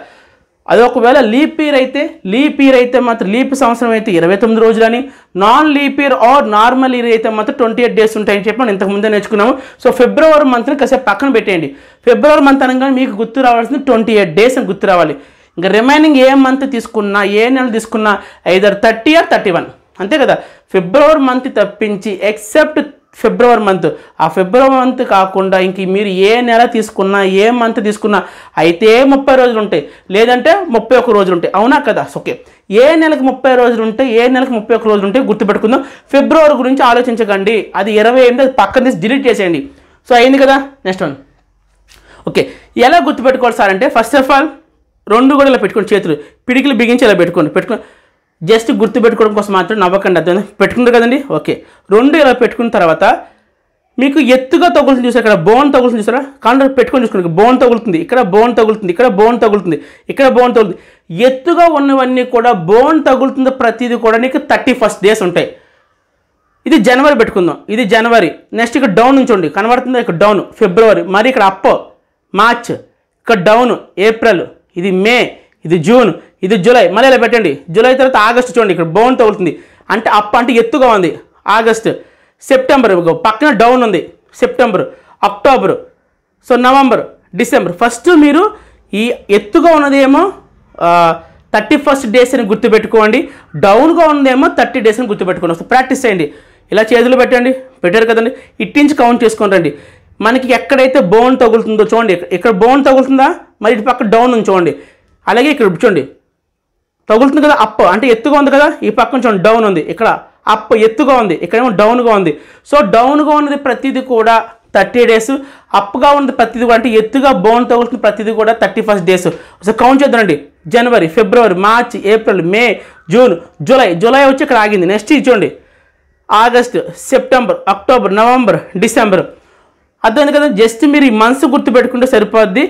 అది ఒకవేళ లీప్ ఇయర్ అయితే మాత్రం లీప్ సంవత్సరం అయితే 29 రోజులని, non leap year are normal year అయితే మాత్రం 28 days ఉంటాయని చెప్పి మనం ఇంతకుముందే నేర్చుకున్నాము. సో ఫిబ్రవరి మంత్ని కాసేపు పక్కన పెట్టేయండి. ఫిబ్రవరి మంత్ అనగానే మీకు గుర్తు రావాల్సింది 28 days అని గుర్తు రావాలి. ఇంకా రిమైనింగ్ ఏ మంత్ తీసుకున్నా, ఏ నెల తీసుకున్నా ఐదర్ 30 or 31 అంతే కదా. ఫిబ్రవరి మంత్ తప్పించి ఎక్సెప్ట్ ఫిబ్రవరి మంత్, ఆ ఫిబ్రవరి మంత్ కాకుండా ఇంక మీరు ఏ నెల తీసుకున్నా, ఏ మంత్ తీసుకున్నా అయితే 30 రోజులు ఉంటాయి, లేదంటే 31 రోజులు ఉంటాయి, అవునా కదా? ఓకే, ఏ నెలకు 30 రోజులు ఉంటాయి, ఏ నెలకు 31 రోజులు ఉంటాయి గుర్తుపెట్టుకుందాం. ఫిబ్రవరి గురించి ఆలోచించకండి, అది 28, అది పక్కన తీసి డిలీట్ చేసేయండి. సో అయింది కదా. Next one. ఓకే, ఎలా గుర్తుపెట్టుకోవాలి సార్ అంటే, ఫస్ట్ ఆఫ్ ఆల్ 2 కూడా ఇలా పెట్టుకోండి, చేతులు పిడికిలు బిగించి ఇలా పెట్టుకోండి. జస్ట్ గుర్తుపెట్టుకోవడం కోసం మాత్రం నవ్వకండి, అర్థం పెట్టుకుంటారు కదండి. ఓకే, 2 ఇలా పెట్టుకున్న తర్వాత మీకు ఎత్తుగా తగులుతుంది చూసారు, ఇక్కడ బోన్ తగులుతుంది చూసారా? కాండ పెట్టుకొని చూసుకోండి, బోన్ తగులుతుంది, ఇక్కడ బోన్ తగులుతుంది, ఇక్కడ బోన్ తగులుతుంది, ఇక్కడ బోన్ తగులుతుంది. ఎత్తుగా ఉన్నవన్నీ కూడా బోన్ తగులుతుంది ప్రతిదీ కూడా నీకు 31 days ఉంటాయి. ఇది జనవరి పెట్టుకుందాం, ఇది జనవరి. నెక్స్ట్ ఇక్కడ డౌన్ ఉంచండి, కనబడుతుంది ఇక్కడ డౌన్ ఫిబ్రవరి, మరి ఇక్కడ అప్ మార్చ్, ఇక్కడ డౌన్ ఏప్రిల్, ఇది మే, ఇది జూన్, ఇది జూలై, మళ్ళీ ఇలా పెట్టండి. జూలై తర్వాత ఆగస్టు చూడండి, ఇక్కడ బోన్ తగులుతుంది అంటే అప్ అంటే ఎత్తుగా ఉంది ఆగస్ట్. సెప్టెంబర్ పక్కన డౌన్ ఉంది, September, October, so November, December. First మీరు ఈ ఎత్తుగా ఉన్నది ఏమో 31st డేస్ అని గుర్తుపెట్టుకోండి, డౌన్గా ఉందేమో 30 డేస్ అని గుర్తుపెట్టుకోండి. ఒకసారి ప్రాక్టీస్ చేయండి. ఇలా చేతులు పెట్టండి, పెట్టారు కదండి, ఇట్టించి కౌంట్ చేసుకొని రండి. మనకి ఎక్కడైతే బోన్ తగులుతుందో చూడండి, ఇక్కడ బోన్ తగులుతుందా, మరి ఇటు పక్క డౌన్ ఉంది చూడండి. అలాగే ఇక్కడ చూడండి తగులుతుంది కదా, అప్ అంటే ఎత్తుగా ఉంది కదా, ఈ పక్కన చూడండి డౌన్ ఉంది, ఇక్కడ అప్ ఎత్తుగా ఉంది, ఇక్కడేమో డౌన్గా ఉంది. సో డౌన్గా ఉన్నది ప్రతిదీ కూడా 30 డేస్, అప్గా ఉన్నది ప్రతిదీ కూడా అంటే ఎత్తుగా బోన్ తగులుతుంది ప్రతిదీ కూడా 31st డేస్. ఒకసారి కౌంట్ చేద్దామండి. జనవరి, ఫిబ్రవరి, మార్చి, ఏప్రిల్, మే, జూన్, జూలై వచ్చి ఇక్కడ ఆగింది. నెక్స్ట్ చూడండి August, September, October, November, December. అర్థమైంది కదా, జస్ట్ మీరు ఈ మంత్స్ గుర్తుపెట్టుకుంటే సరిపోద్ది.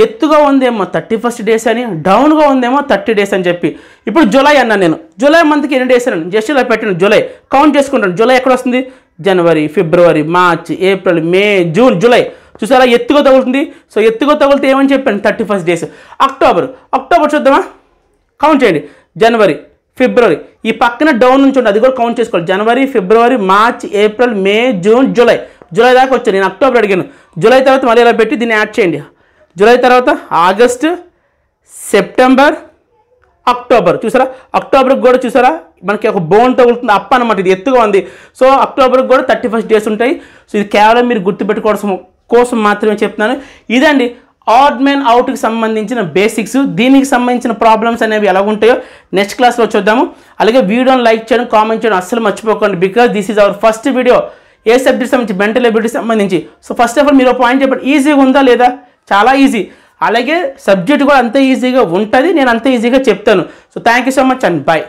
ఎత్తుగా ఉందేమో 31st డేస్ అని, డౌన్గా ఉందేమో 30 డేస్ అని చెప్పి. ఇప్పుడు జూలై అన్నాను నేను, జూలై మంత్కి ఎన్ని డేస్ అని జస్ట్ ఇలా పెట్టాను. జూలై కౌంట్ చేసుకుంటాను. జూలై ఎక్కడ వస్తుంది, జనవరి, ఫిబ్రవరి, మార్చి, ఏప్రిల్, మే, జూన్, జూలై. చూసారా ఎత్తుగా తగులుతుంది. సో ఎత్తుగా తగులితే ఏమని చెప్పాను, 31st డేస్. అక్టోబర్ చూద్దామా, కౌంట్ చేయండి. జనవరి, ఫిబ్రవరి, ఈ పక్కన డౌన్ నుంచి అది కూడా కౌంట్ చేసుకోవాలి. జనవరి, ఫిబ్రవరి, మార్చి, ఏప్రిల్, మే, జూన్, జూలై దాకా వచ్చాను. నేను అక్టోబర్ అడిగాను. జూలై తర్వాత మళ్ళీ ఇలా పెట్టి దీన్ని యాడ్ చేయండి. జూలై తర్వాత ఆగస్టు, సెప్టెంబర్, అక్టోబర్. చూసారా అక్టోబర్కి కూడా చూసారా మనకి ఒక బోన్ తగులుతుంది, అప్ అనమాట, ఇది ఎత్తుగా ఉంది. సో అక్టోబర్కి కూడా 31st డేస్ ఉంటాయి. సో ఇది కేవలం మీరు గుర్తుపెట్టుకోవడం కోసం మాత్రమే చెప్తున్నాను. ఇదండి ఆడ్ మ్యాన్ అవుట్కి సంబంధించిన బేసిక్స్. దీనికి సంబంధించిన ప్రాబ్లమ్స్ అనేవి ఎలా ఉంటాయో నెక్స్ట్ క్లాస్లో చూద్దాము. అలాగే వీడియోని లైక్ చేయడం, కామెంట్ చేయడం అస్సలు మర్చిపోకండి. Because this is our first video A subject సంబంధించి, మెంటల్ ఎబిలిటీ సంబంధించి. సో ఫస్ట్ ఆఫ్ ఆల్ మీరు పాయింట్ చెప్పండి, ఈజీగా ఉందా లేదా, చాలా ఈజీ. అలాగే సబ్జెక్ట్ కూడా అంతే ఈజీగా ఉంటుంది, నేను అంతే ఈజీగా చెప్తాను. So thank you so much and bye.